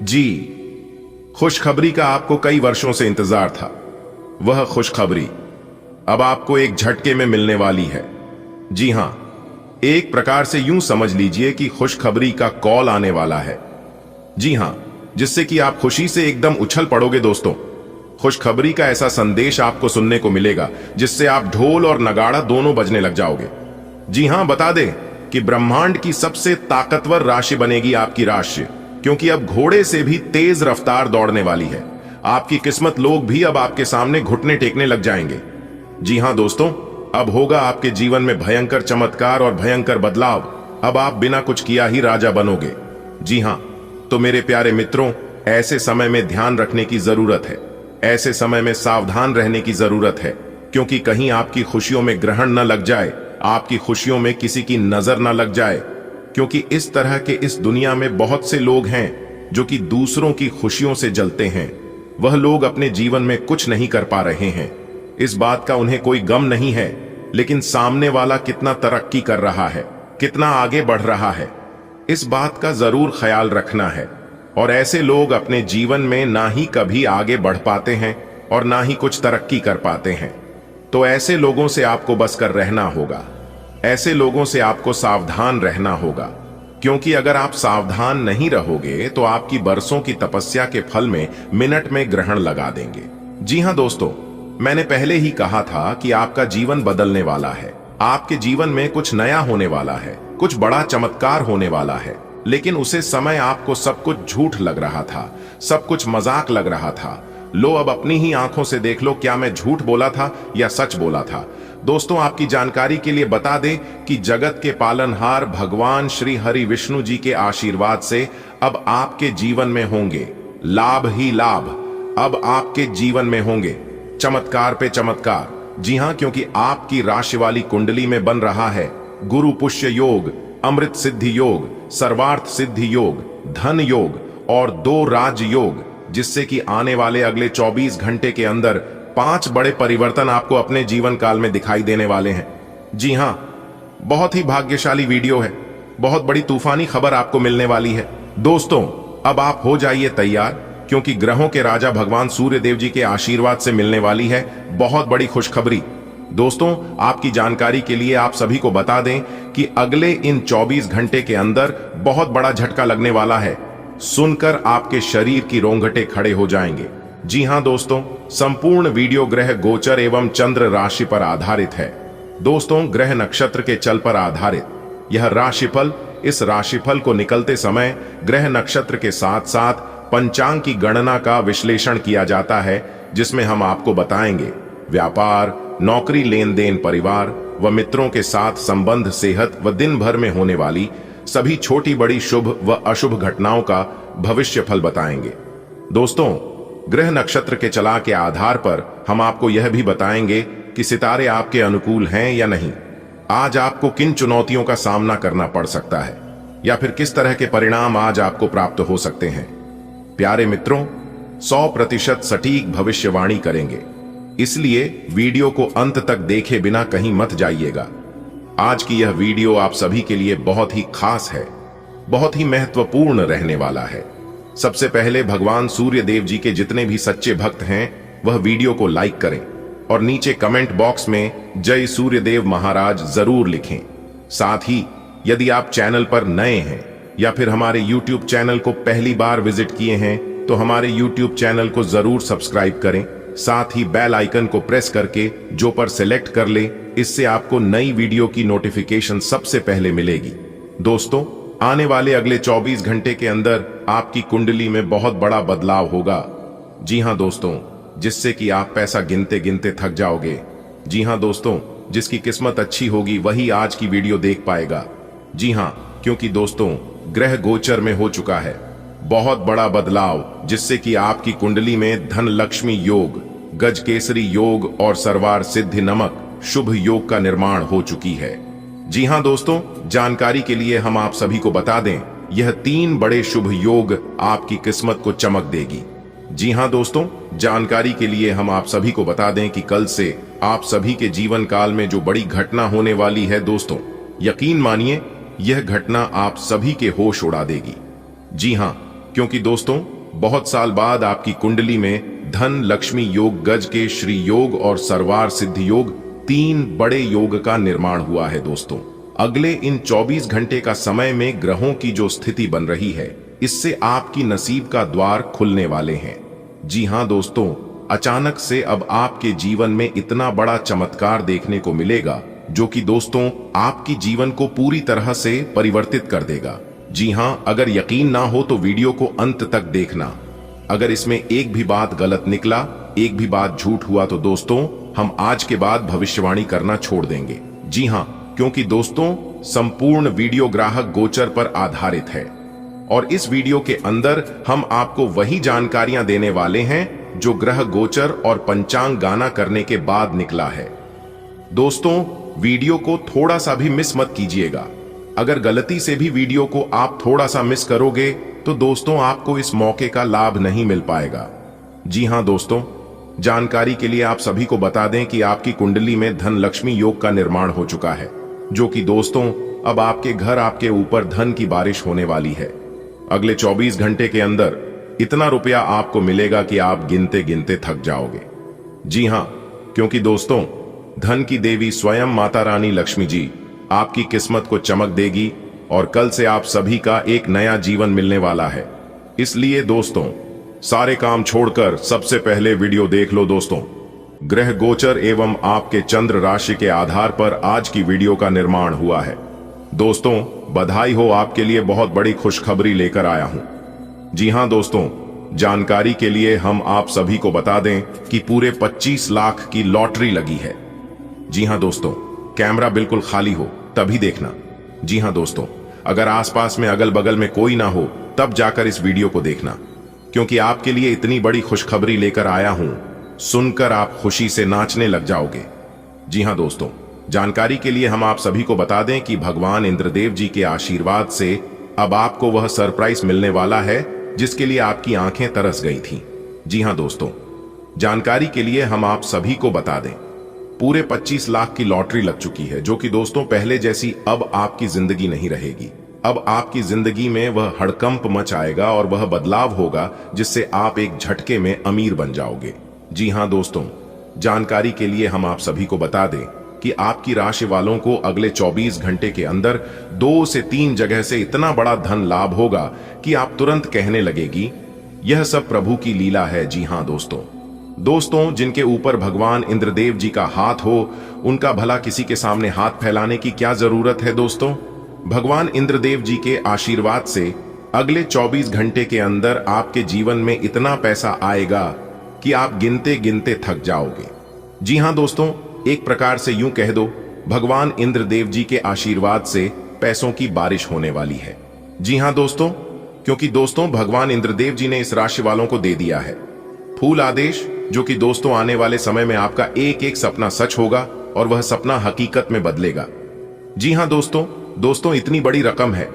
जी, खुशखबरी का आपको कई वर्षों से इंतजार था। वह खुशखबरी अब आपको एक झटके में मिलने वाली है। जी हां, एक प्रकार से यूं समझ लीजिए कि खुशखबरी का कॉल आने वाला है। जी हां, जिससे कि आप खुशी से एकदम उछल पड़ोगे दोस्तों। खुशखबरी का ऐसा संदेश आपको सुनने को मिलेगा जिससे आप ढोल और नगाड़ा दोनों बजने लग जाओगे। जी हां, बता दें कि ब्रह्मांड की सबसे ताकतवर राशि बनेगी आपकी राशि, क्योंकि अब घोड़े से भी तेज रफ्तार दौड़ने वाली है। आपकी किस्मत लोग भी अब आपके सामने घुटने टेकने लग जाएंगे। जी हां दोस्तों, अब होगा आपके जीवन में भयंकर चमत्कार और भयंकर बदलाव। अब आप बिना कुछ किया ही राजा बनोगे। जी हां, तो मेरे प्यारे मित्रों, ऐसे समय में ध्यान रखने की जरूरत है। ऐसे समय में सावधान रहने की जरूरत है, क्योंकि कहीं आपकी खुशियों में ग्रहण न लग जाए, आपकी खुशियों में किसी की नजर न लग जाए। क्योंकि इस तरह के इस दुनिया में बहुत से लोग हैं जो कि दूसरों की खुशियों से जलते हैं। वह लोग अपने जीवन में कुछ नहीं कर पा रहे हैं, इस बात का उन्हें कोई गम नहीं है, लेकिन सामने वाला कितना तरक्की कर रहा है, कितना आगे बढ़ रहा है, इस बात का जरूर ख्याल रखना है। और ऐसे लोग अपने जीवन में ना ही कभी आगे बढ़ पाते हैं और ना ही कुछ तरक्की कर पाते हैं। तो ऐसे लोगों से आपको बस कर रहना होगा। ऐसे लोगों से आपको सावधान रहना होगा, क्योंकि अगर आप सावधान नहीं रहोगे तो आपकी बरसों की तपस्या के फल में मिनट में ग्रहण लगा देंगे। जी हां दोस्तों, मैंने पहले ही कहा था कि आपका जीवन बदलने वाला है। आपके जीवन में कुछ नया होने वाला है, कुछ बड़ा चमत्कार होने वाला है। लेकिन उसे समय आपको सब कुछ झूठ लग रहा था, सब कुछ मजाक लग रहा था। लो अब अपनी ही आंखों से देख लो, क्या मैं झूठ बोला था या सच बोला था। दोस्तों, आपकी जानकारी के लिए बता दें कि जगत के पालनहार भगवान श्री हरि विष्णु जी के आशीर्वाद से अब आपके जीवन में होंगे लाभ ही लाभ। अब आपके जीवन में होंगे चमत्कार पे चमत्कार। जी हां, क्योंकि आपकी राशि वाली कुंडली में बन रहा है गुरु पुष्य योग, अमृत सिद्धि योग, सर्वार्थ सिद्धि योग, धन योग और 2 राज योग, जिससे कि आने वाले अगले 24 घंटे के अंदर 5 बड़े परिवर्तन आपको अपने जीवन काल में दिखाई देने वाले हैं। जी हां, बहुत ही भाग्यशाली वीडियो है, बहुत बड़ी तूफानी खबर आपको मिलने वाली है। दोस्तों, अब आप हो जाइए तैयार, क्योंकि ग्रहों के राजा भगवान सूर्य देव जी के आशीर्वाद से मिलने वाली है बहुत बड़ी खुशखबरी। दोस्तों, आपकी जानकारी के लिए आप सभी को बता दें कि अगले इन 24 घंटे के अंदर बहुत बड़ा झटका लगने वाला है। सुनकर आपके शरीर की रोंगटे खड़े हो जाएंगे। जी हां दोस्तों, संपूर्ण वीडियो ग्रह गोचर एवं चंद्र राशि पर आधारित है। दोस्तों, ग्रह नक्षत्र के चल पर आधारित यह राशिफल, इस राशिफल को निकलते समय ग्रह नक्षत्र के साथ साथ पंचांग की गणना का विश्लेषण किया जाता है, जिसमें हम आपको बताएंगे व्यापार, नौकरी, लेन देन, परिवार व मित्रों के साथ संबंध, सेहत व दिन भर में होने वाली सभी छोटी बड़ी शुभ व अशुभ घटनाओं का भविष्य फल बताएंगे। दोस्तों, ग्रह नक्षत्र के चला के आधार पर हम आपको यह भी बताएंगे कि सितारे आपके अनुकूल हैं या नहीं। आज आपको किन चुनौतियों का सामना करना पड़ सकता है, या फिर किस तरह के परिणाम आज आपको प्राप्त हो सकते हैं। प्यारे मित्रों, 100% सटीक भविष्यवाणी करेंगे, इसलिए वीडियो को अंत तक देखे बिना कहीं मत जाइएगा। आज की यह वीडियो आप सभी के लिए बहुत ही खास है, बहुत ही महत्वपूर्ण रहने वाला है। सबसे पहले भगवान सूर्य देव जी के जितने भी सच्चे भक्त हैं वह वीडियो को लाइक करें और नीचे कमेंट बॉक्स में जय सूर्यदेव महाराज जरूर लिखें। साथ ही यदि आप चैनल पर नए हैं या फिर हमारे YouTube चैनल को पहली बार विजिट किए हैं तो हमारे YouTube चैनल को जरूर सब्सक्राइब करें। साथ ही बेल आइकन को प्रेस करके जो पर सिलेक्ट कर ले, इससे आपको नई वीडियो की नोटिफिकेशन सबसे पहले मिलेगी। दोस्तों, आने वाले अगले 24 घंटे के अंदर आपकी कुंडली में बहुत बड़ा बदलाव होगा। जी हां दोस्तों, जिससे कि आप पैसा गिनते गिनते थक जाओगे। जी हां दोस्तों, जिसकी किस्मत अच्छी होगी वही आज की वीडियो देख पाएगा। जी हां, क्योंकि दोस्तों ग्रह गोचर में हो चुका है बहुत बड़ा बदलाव, जिससे कि आपकी कुंडली में धन लक्ष्मी योग, गज केसरी योग और सर्वार सिद्धि नमक शुभ योग का निर्माण हो चुकी है। जी हां दोस्तों, जानकारी के लिए हम आप सभी को बता दें, यह 3 बड़े शुभ योग आपकी किस्मत को चमक देगी। जी हां दोस्तों, जानकारी के लिए हम आप सभी को बता दें कि कल से आप सभी के जीवन काल में जो बड़ी घटना होने वाली है दोस्तों, यकीन मानिए यह घटना आप सभी के होश उड़ा देगी। जी हां, क्योंकि दोस्तों बहुत साल बाद आपकी कुंडली में धन लक्ष्मी योग, गज के श्री योग और सर्वार सिद्धि योग 3 बड़े योग का निर्माण हुआ है दोस्तों। अगले इन 24 घंटे का समय में ग्रहों की जो स्थिति बन रही है, इससे आपकी नसीब का द्वार खुलने वाले हैं। जी हां दोस्तों, अचानक से अब आपके जीवन में इतना बड़ा चमत्कार देखने को मिलेगा जो कि दोस्तों आपकी जीवन को पूरी तरह से परिवर्तित कर देगा। जी हां, अगर यकीन ना हो तो वीडियो को अंत तक देखना। अगर इसमें एक भी बात गलत निकला, एक भी बात झूठ हुआ तो दोस्तों हम आज के बाद भविष्यवाणी करना छोड़ देंगे। जी हां, क्योंकि दोस्तों संपूर्ण वीडियो ग्राहक गोचर पर आधारित है और इस वीडियो के अंदर हम आपको वही जानकारियां देने वाले हैं जो ग्रह गोचर और पंचांग गाना करने के बाद निकला है। दोस्तों वीडियो को थोड़ा सा भी मिस मत कीजिएगा। अगर गलती से भी वीडियो को आप थोड़ा सा मिस करोगे तो दोस्तों आपको इस मौके का लाभ नहीं मिल पाएगा। जी हां दोस्तों, जानकारी के लिए आप सभी को बता दें कि आपकी कुंडली में धन लक्ष्मी योग का निर्माण हो चुका है, जो कि दोस्तों अब आपके घर आपके ऊपर धन की बारिश होने वाली है। अगले 24 घंटे के अंदर इतना रुपया आपको मिलेगा कि आप गिनते गिनते थक जाओगे। जी हां, क्योंकि दोस्तों धन की देवी स्वयं माता रानी लक्ष्मी जी आपकी किस्मत को चमक देगी और कल से आप सभी का एक नया जीवन मिलने वाला है। इसलिए दोस्तों सारे काम छोड़कर सबसे पहले वीडियो देख लो दोस्तों। ग्रह गोचर एवं आपके चंद्र राशि के आधार पर आज की वीडियो का निर्माण हुआ है। दोस्तों बधाई हो, आपके लिए बहुत बड़ी खुशखबरी लेकर आया हूं। जी हां दोस्तों, जानकारी के लिए हम आप सभी को बता दें कि पूरे 25 लाख की लॉटरी लगी है। जी हां दोस्तों, कैमरा बिल्कुल खाली हो तभी देखना। जी हां दोस्तों, अगर आसपास में अगल बगल में कोई ना हो तब जाकर इस वीडियो को देखना, क्योंकि आपके लिए इतनी बड़ी खुशखबरी लेकर आया हूं, सुनकर आप खुशी से नाचने लग जाओगे। जी हां दोस्तों, जानकारी के लिए हम आप सभी को बता दें कि भगवान इंद्रदेव जी के आशीर्वाद से अब आपको वह सरप्राइज मिलने वाला है जिसके लिए आपकी आंखें तरस गई थी। जी हां दोस्तों, जानकारी के लिए हम आप सभी को बता दें पूरे 25 लाख की लॉटरी लग चुकी है, जो कि दोस्तों पहले जैसी अब आपकी जिंदगी नहीं रहेगी। अब आपकी जिंदगी में वह हड़कंप मच आएगा और वह बदलाव होगा जिससे आप एक झटके में अमीर बन जाओगे। जी हां दोस्तों, जानकारी के लिए हम आप सभी को बता दें कि आपकी राशि वालों को अगले 24 घंटे के अंदर 2 से 3 जगह से इतना बड़ा धन लाभ होगा कि आप तुरंत कहने लगेगी यह सब प्रभु की लीला है। जी हां दोस्तों, जिनके ऊपर भगवान इंद्रदेव जी का हाथ हो उनका भला किसी के सामने हाथ फैलाने की क्या जरूरत है दोस्तों। भगवान इंद्रदेव जी के आशीर्वाद से अगले 24 घंटे के अंदर आपके जीवन में इतना पैसा आएगा कि आप गिनते गिनते थक जाओगे। जी हां दोस्तों, एक प्रकार से यूं कह दो भगवान इंद्रदेव जी के आशीर्वाद से पैसों की बारिश होने वाली है। जी हां दोस्तों, क्योंकि दोस्तों भगवान इंद्रदेव जी ने इस राशि वालों को दे दिया है फूल आदेश, जो कि दोस्तों आने वाले समय में आपका एक एक सपना सच होगा और वह सपना हकीकत में बदलेगा। जी हां दोस्तों इतनी बड़ी रकम है,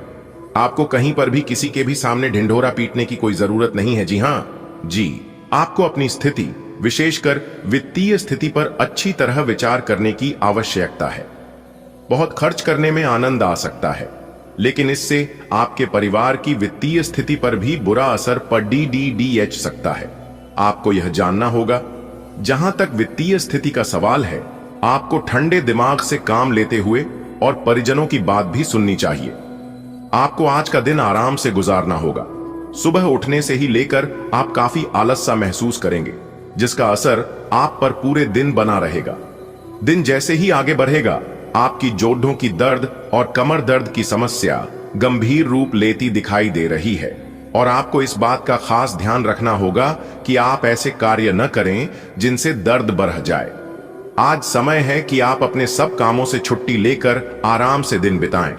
आपको कहीं पर भी किसी के भी सामने ढिंढोरा पीटने की कोई जरूरत नहीं है। जी आपको अपनी स्थिति, विशेषकर वित्तीय स्थिति पर अच्छी तरह विचार करने की आवश्यकता है। बहुत खर्च करने में आनंद आ सकता है, लेकिन इससे आपके परिवार की वित्तीय स्थिति पर भी बुरा असर पड़ सकता है। आपको यह जानना होगा, जहां तक वित्तीय स्थिति का सवाल है, आपको ठंडे दिमाग से काम लेते हुए और परिजनों की बात भी सुननी चाहिए। आपको आज का दिन आराम से गुजारना होगा। सुबह उठने से ही लेकर आप काफी आलस सा महसूस करेंगे, जिसका असर आप पर पूरे दिन बना रहेगा। दिन जैसे ही आगे बढ़ेगा, आपकी जोड़ों की दर्द और कमर दर्द की समस्या गंभीर रूप लेती दिखाई दे रही है और आपको इस बात का खास ध्यान रखना होगा कि आप ऐसे कार्य न करें जिनसे दर्द बढ़ जाए। आज समय है कि आप अपने सब कामों से छुट्टी लेकर आराम से दिन बिताएं।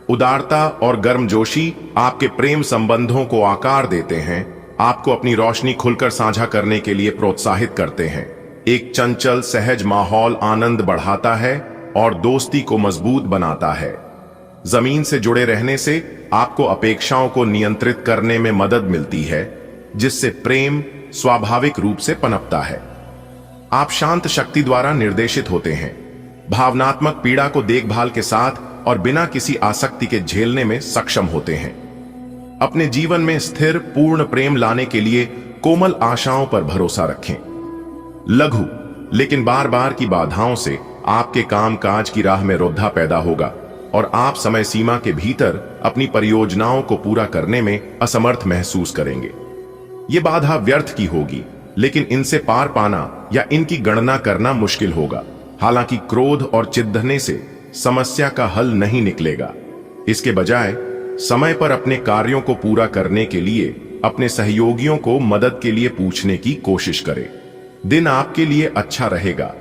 उदारता और गर्मजोशी आपके प्रेम संबंधों को आकार देते हैं, आपको अपनी रोशनी खुलकर साझा करने के लिए प्रोत्साहित करते हैं। एक चंचल सहज माहौल आनंद बढ़ाता है और दोस्ती को मजबूत बनाता है। जमीन से जुड़े रहने से आपको अपेक्षाओं को नियंत्रित करने में मदद मिलती है, जिससे प्रेम स्वाभाविक रूप से पनपता है। आप शांत शक्ति द्वारा निर्देशित होते हैं, भावनात्मक पीड़ा को देखभाल के साथ और बिना किसी आसक्ति के झेलने में सक्षम होते हैं। अपने जीवन में स्थिर पूर्ण प्रेम लाने के लिए कोमल आशाओं पर भरोसा रखें। लघु लेकिन बार बार की बाधाओं से आपके काम काज की राह में रोधा पैदा होगा और आप समय सीमा के भीतर अपनी परियोजनाओं को पूरा करने में असमर्थ महसूस करेंगे। ये बाधा व्यर्थ की होगी, लेकिन इनसे पार पाना या इनकी गणना करना मुश्किल होगा। हालांकि क्रोध और चिढ़ने से समस्या का हल नहीं निकलेगा। इसके बजाय समय पर अपने कार्यों को पूरा करने के लिए अपने सहयोगियों को मदद के लिए पूछने की कोशिश करें। दिन आपके लिए अच्छा रहेगा,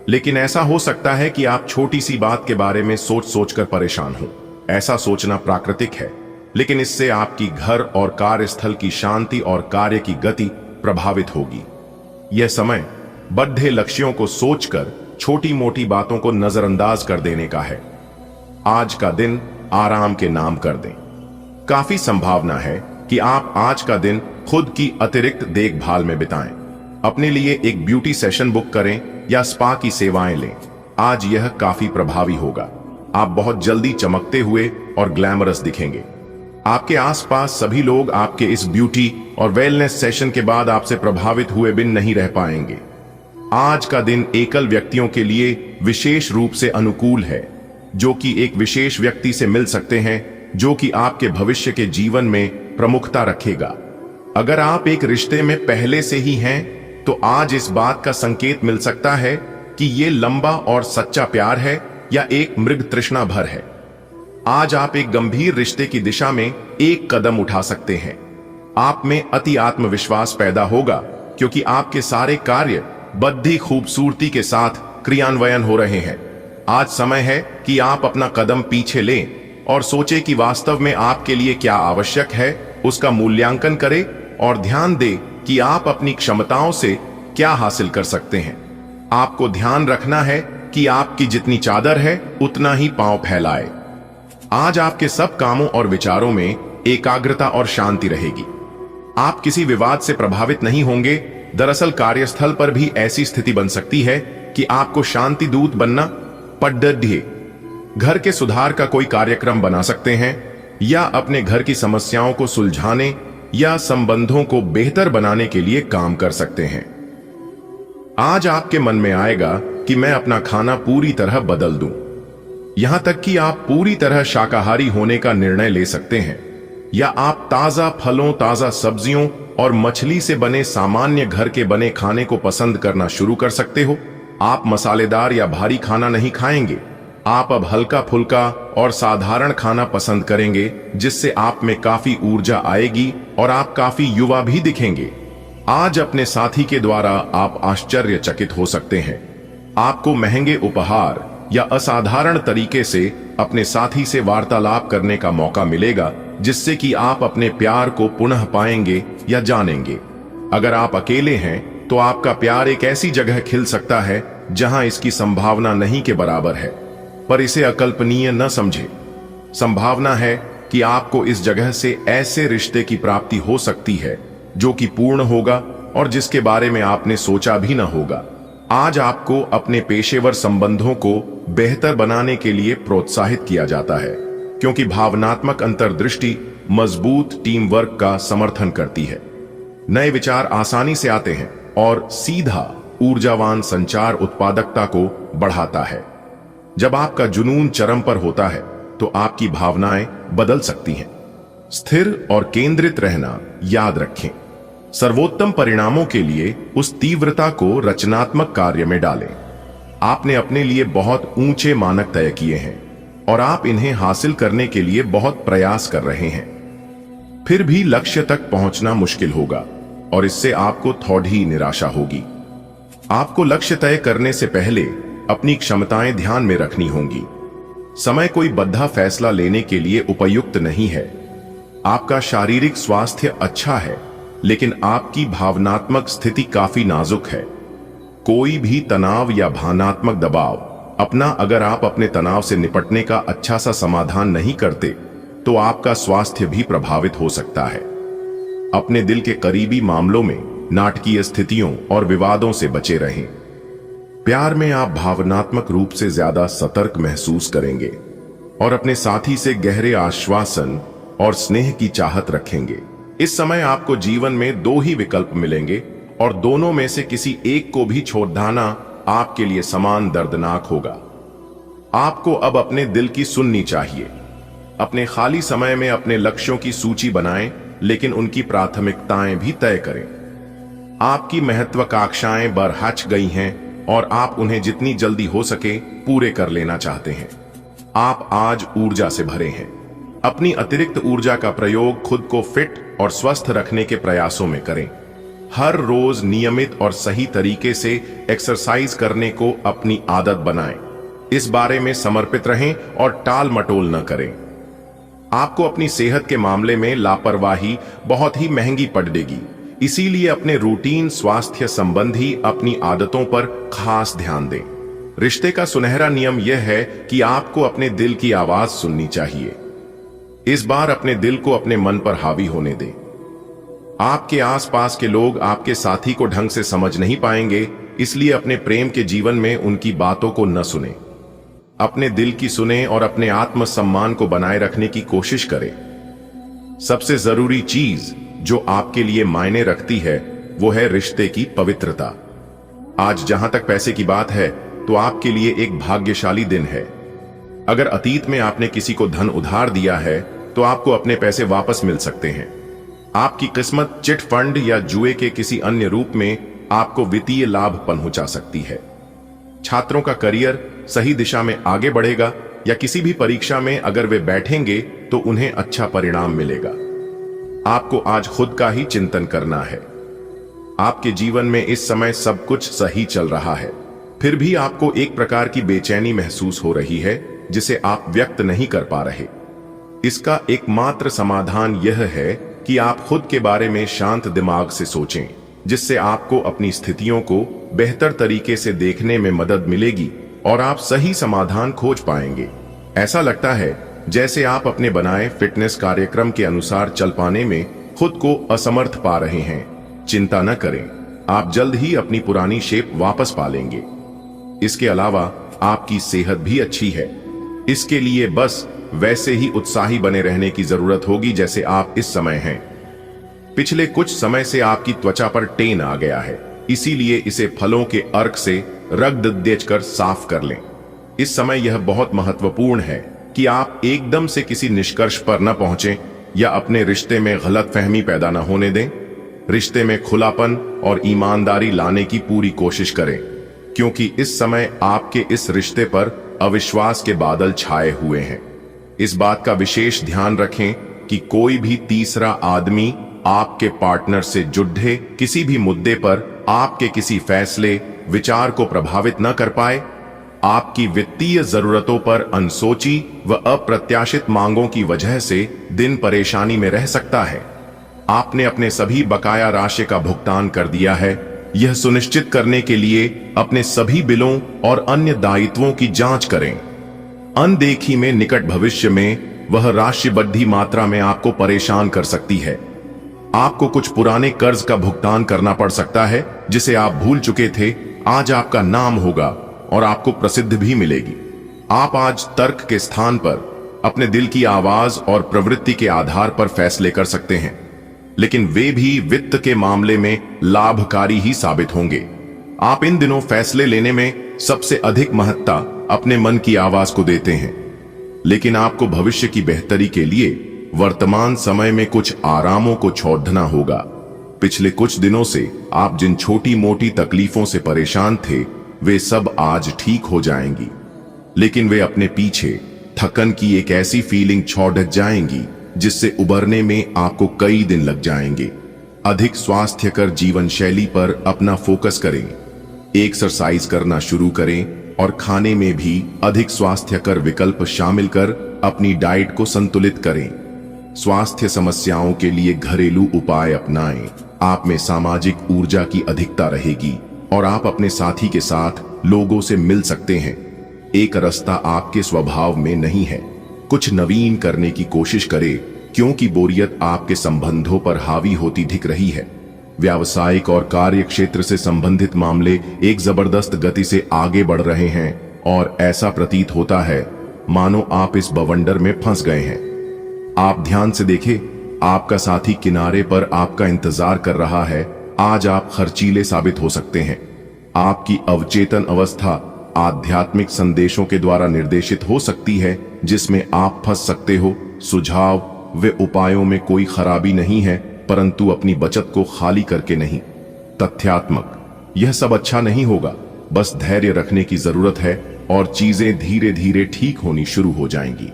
लेकिन ऐसा हो सकता है कि आप छोटी सी बात के बारे में सोच सोचकर परेशान हो। ऐसा सोचना प्राकृतिक है, लेकिन इससे आपकी घर और कार्यस्थल की शांति और कार्य की गति प्रभावित होगी। यह समय बड़े लक्ष्यों को सोचकर छोटी मोटी बातों को नजरअंदाज कर देने का है। आज का दिन आराम के नाम कर दें। काफी संभावना है कि आप आज का दिन खुद की अतिरिक्त देखभाल में बिताएं। अपने लिए एक ब्यूटी सेशन बुक करें या स्पा की सेवाएं लें। आज यह काफी प्रभावी होगा। आप बहुत जल्दी चमकते हुए और ग्लैमरस दिखेंगे। आपके आसपास सभी लोग आपके इस ब्यूटी और वेलनेस सेशन के बाद आपसे प्रभावित हुए बिन नहीं रह पाएंगे। आज का दिन एकल व्यक्तियों के लिए विशेष रूप से अनुकूल है, जो कि एक विशेष व्यक्ति से मिल सकते हैं जो कि आपके भविष्य के जीवन में प्रमुखता रखेगा। अगर आप एक रिश्ते में पहले से ही हैं, तो आज इस बात का संकेत मिल सकता है कि ये लंबा और सच्चा प्यार है या एक मृग तृष्णा भर है। आज आप एक गंभीर रिश्ते की दिशा में एक कदम उठा सकते हैं। आप में अति आत्मविश्वास पैदा होगा क्योंकि आपके सारे कार्य बड़ी खूबसूरती के साथ क्रियान्वयन हो रहे हैं। आज समय है कि आप अपना कदम पीछे लें और सोचें कि वास्तव में आपके लिए क्या आवश्यक है, उसका मूल्यांकन करें और ध्यान दें कि आप अपनी क्षमताओं से क्या हासिल कर सकते हैं। आपको ध्यान रखना है कि आपकी जितनी चादर है उतना ही पांव फैलाए। आज आपके सब कामों और विचारों में एकाग्रता और शांति रहेगी। आप किसी विवाद से प्रभावित नहीं होंगे। दरअसल कार्यस्थल पर भी ऐसी स्थिति बन सकती है कि आपको शांति दूत बनना पड़े। घर के सुधार का कोई कार्यक्रम बना सकते हैं या अपने घर की समस्याओं को सुलझाने या संबंधों को बेहतर बनाने के लिए काम कर सकते हैं। आज आपके मन में आएगा कि मैं अपना खाना पूरी तरह बदल दूं। यहां तक कि आप पूरी तरह शाकाहारी होने का निर्णय ले सकते हैं, या आप ताजा फलों, ताजा सब्जियों और मछली से बने सामान्य घर के बने खाने को पसंद करना शुरू कर सकते हो। आप मसालेदार या भारी खाना नहीं खाएंगे। आप अब हल्का फुल्का और साधारण खाना पसंद करेंगे, जिससे आप में काफी ऊर्जा आएगी और आप काफी युवा भी दिखेंगे। आज अपने साथी के द्वारा आप आश्चर्यचकित हो सकते हैं। आपको महंगे उपहार या असाधारण तरीके से अपने साथी से वार्तालाप करने का मौका मिलेगा, जिससे कि आप अपने प्यार को पुनः पाएंगे या जानेंगे। अगर आप अकेले हैं तो आपका प्यार एक ऐसी जगह खिल सकता है जहां इसकी संभावना नहीं के बराबर है, पर इसे अकल्पनीय न समझे। संभावना है कि आपको इस जगह से ऐसे रिश्ते की प्राप्ति हो सकती है जो कि पूर्ण होगा और जिसके बारे में आपने सोचा भी न होगा। आज आपको अपने पेशेवर संबंधों को बेहतर बनाने के लिए प्रोत्साहित किया जाता है, क्योंकि भावनात्मक अंतर्दृष्टि मजबूत टीम वर्क का समर्थन करती है। नए विचार आसानी से आते हैं और सीधा ऊर्जावान संचार उत्पादकता को बढ़ाता है। जब आपका जुनून चरम पर होता है तो आपकी भावनाएं बदल सकती हैं। स्थिर और केंद्रित रहना याद रखें। सर्वोत्तम परिणामों के लिए उस तीव्रता को रचनात्मक कार्य में डालें। आपने अपने लिए बहुत ऊंचे मानक तय किए हैं और आप इन्हें हासिल करने के लिए बहुत प्रयास कर रहे हैं। फिर भी लक्ष्य तक पहुंचना मुश्किल होगा और इससे आपको थोड़ी निराशा होगी। आपको लक्ष्य तय करने से पहले अपनी क्षमताएं ध्यान में रखनी होंगी। समय कोई बद्धा फैसला लेने के लिए उपयुक्त नहीं है। आपका शारीरिक स्वास्थ्य अच्छा है, लेकिन आपकी भावनात्मक स्थिति काफी नाजुक है। कोई भी तनाव या भावनात्मक दबाव अपना अगर आप अपने तनाव से निपटने का अच्छा सा समाधान नहीं करते तो आपका स्वास्थ्य भी प्रभावित हो सकता है। अपने दिल के करीबी मामलों में नाटकीय स्थितियों और विवादों से बचे रहें। प्यार में आप भावनात्मक रूप से ज्यादा सतर्क महसूस करेंगे और अपने साथी से गहरे आश्वासन और स्नेह की चाहत रखेंगे। इस समय आपको जीवन में दो ही विकल्प मिलेंगे और दोनों में से किसी एक को भी छोड़ना आपके लिए समान दर्दनाक होगा। आपको अब अपने दिल की सुननी चाहिए। अपने खाली समय में अपने लक्ष्यों की सूची बनाएं, लेकिन उनकी प्राथमिकताएं भी तय करें। आपकी महत्वाकांक्षाएं बरहच गई हैं और आप उन्हें जितनी जल्दी हो सके पूरे कर लेना चाहते हैं। आप आज ऊर्जा से भरे हैं। अपनी अतिरिक्त ऊर्जा का प्रयोग खुद को फिट और स्वस्थ रखने के प्रयासों में करें। हर रोज नियमित और सही तरीके से एक्सरसाइज करने को अपनी आदत बनाएं। इस बारे में समर्पित रहें और टाल मटोल न करें। आपको अपनी सेहत के मामले में लापरवाही बहुत ही महंगी पड़ेगी, इसीलिए अपने रूटीन स्वास्थ्य संबंधी अपनी आदतों पर खास ध्यान दें। रिश्ते का सुनहरा नियम यह है कि आपको अपने दिल की आवाज सुननी चाहिए। इस बार अपने दिल को अपने मन पर हावी होने दें। आपके आसपास के लोग आपके साथी को ढंग से समझ नहीं पाएंगे, इसलिए अपने प्रेम के जीवन में उनकी बातों को न सुने। अपने दिल की सुने और अपने आत्मसम्मान को बनाए रखने की कोशिश करें। सबसे जरूरी चीज जो आपके लिए मायने रखती है वो है रिश्ते की पवित्रता। आज जहां तक पैसे की बात है तो आपके लिए एक भाग्यशाली दिन है। अगर अतीत में आपने किसी को धन उधार दिया है तो आपको अपने पैसे वापस मिल सकते हैं। आपकी किस्मत चिट फंड या जुए के किसी अन्य रूप में आपको वित्तीय लाभ पहुंचा सकती है। छात्रों का करियर सही दिशा में आगे बढ़ेगा या किसी भी परीक्षा में अगर वे बैठेंगे तो उन्हें अच्छा परिणाम मिलेगा। आपको आज खुद का ही चिंतन करना है। आपके जीवन में इस समय सब कुछ सही चल रहा है, फिर भी आपको एक प्रकार की बेचैनी महसूस हो रही है जिसे आप व्यक्त नहीं कर पा रहे। इसका एकमात्र समाधान यह है कि आप खुद के बारे में शांत दिमाग से सोचें, जिससे आपको अपनी स्थितियों को बेहतर तरीके से देखने में मदद मिलेगी और आप सही समाधान खोज पाएंगे। ऐसा लगता है जैसे आप अपने बनाए फिटनेस कार्यक्रम के अनुसार चल पाने में खुद को असमर्थ पा रहे हैं। चिंता न करें, आप जल्द ही अपनी पुरानी शेप वापस पा लेंगे। इसके अलावा आपकी सेहत भी अच्छी है। इसके लिए बस वैसे ही उत्साही बने रहने की जरूरत होगी जैसे आप इस समय हैं। पिछले कुछ समय से आपकी त्वचा पर टेन आ गया है, इसीलिए इसे फलों के अर्क से रगड़ देकर साफ कर लें। इस समय यह बहुत महत्वपूर्ण है कि आप एकदम से किसी निष्कर्ष पर न पहुंचें या अपने रिश्ते में गलतफहमी पैदा न होने दें। रिश्ते में खुलापन और ईमानदारी लाने की पूरी कोशिश करें, क्योंकि इस समय आपके इस रिश्ते पर अविश्वास के बादल छाए हुए हैं। इस बात का विशेष ध्यान रखें कि कोई भी तीसरा आदमी आपके पार्टनर से जुड़े किसी भी मुद्दे पर आपके किसी फैसले विचार को प्रभावित न कर पाए। आपकी वित्तीय जरूरतों पर अनसोची व अप्रत्याशित मांगों की वजह से दिन परेशानी में रह सकता है। आपने अपने सभी बकाया राशि का भुगतान कर दिया है। यह सुनिश्चित करने के लिए अपने सभी बिलों और अन्य दायित्वों की जांच करें। अनदेखी में निकट भविष्य में वह राशि बड़ी मात्रा में आपको परेशान कर सकती है। आपको कुछ पुराने कर्ज का भुगतान करना पड़ सकता है जिसे आप भूल चुके थे। आज आपका नाम होगा और आपको प्रसिद्धि भी मिलेगी। आप आज तर्क के स्थान पर अपने दिल की आवाज और प्रवृत्ति के आधार पर फैसले कर सकते हैं, लेकिन वे भी वित्त के मामले में लाभकारी ही साबित होंगे। आप इन दिनों फैसले लेने में सबसे अधिक महत्ता अपने मन की आवाज को देते हैं, लेकिन आपको भविष्य की बेहतरी के लिए वर्तमान समय में कुछ आरामों को छोड़ना होगा। पिछले कुछ दिनों से आप जिन छोटी मोटी तकलीफों से परेशान थे वे सब आज ठीक हो जाएंगी, लेकिन वे अपने पीछे थकन की एक ऐसी फीलिंग छोड़ जाएंगी जिससे उबरने में आपको कई दिन लग जाएंगे। अधिक स्वास्थ्यकर जीवन शैली पर अपना फोकस करें। एक्सरसाइज करना शुरू करें और खाने में भी अधिक स्वास्थ्यकर विकल्प शामिल कर अपनी डाइट को संतुलित करें। स्वास्थ्य समस्याओं के लिए घरेलू उपाय अपनाएं। आप में सामाजिक ऊर्जा की अधिकता रहेगी और आप अपने साथी के साथ लोगों से मिल सकते हैं। एक रास्ता आपके स्वभाव में नहीं है। कुछ नवीन करने की कोशिश करें, क्योंकि बोरियत आपके संबंधों पर हावी होती दिख रही है। व्यावसायिक और कार्य क्षेत्र से संबंधित मामले एक जबरदस्त गति से आगे बढ़ रहे हैं और ऐसा प्रतीत होता है मानो आप इस बवंडर में फंस गए हैं। आप ध्यान से देखें, आपका साथी किनारे पर आपका इंतजार कर रहा है। आज आप खर्चीले साबित हो सकते हैं। आपकी अवचेतन अवस्था आध्यात्मिक संदेशों के द्वारा निर्देशित हो सकती है जिसमें आप फंस सकते हो। सुझाव व उपायों में कोई खराबी नहीं है, परंतु अपनी बचत को खाली करके नहीं। तथ्यात्मक, यह सब अच्छा नहीं होगा, बस धैर्य रखने की जरूरत है और चीजें धीरे धीरे ठीक होनी शुरू हो जाएंगी।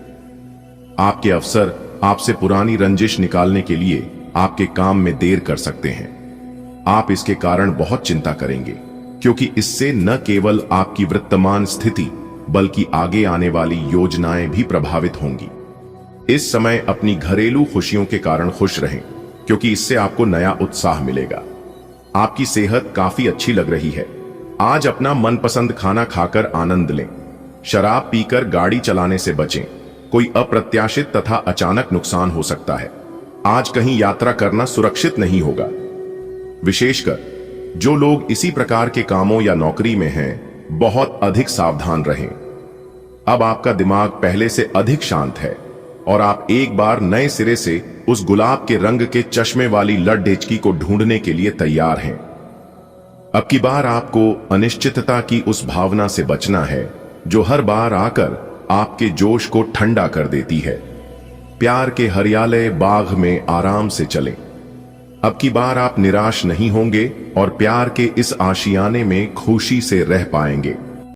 आपके अफसर आपसे पुरानी रंजिश निकालने के लिए आपके काम में देर कर सकते हैं। आप इसके कारण बहुत चिंता करेंगे, क्योंकि इससे न केवल आपकी वर्तमान स्थिति बल्कि आगे आने वाली योजनाएं भी प्रभावित होंगी। इस समय अपनी घरेलू खुशियों के कारण खुश रहें, क्योंकि इससे आपको नया उत्साह मिलेगा। आपकी सेहत काफी अच्छी लग रही है। आज अपना मनपसंद खाना खाकर आनंद लें। शराब पीकर गाड़ी चलाने से बचें। कोई अप्रत्याशित तथा अचानक नुकसान हो सकता है। आज कहीं यात्रा करना सुरक्षित नहीं होगा। विशेषकर जो लोग इसी प्रकार के कामों या नौकरी में हैं, बहुत अधिक सावधान रहें। अब आपका दिमाग पहले से अधिक शांत है और आप एक बार नए सिरे से उस गुलाब के रंग के चश्मे वाली लड्डेचकी को ढूंढने के लिए तैयार हैं। अब की बार आपको अनिश्चितता की उस भावना से बचना है जो हर बार आकर आपके जोश को ठंडा कर देती है। प्यार के हरियाले बाग में आराम से चलें। अब की बार आप निराश नहीं होंगे और प्यार के इस आशियाने में खुशी से रह पाएंगे।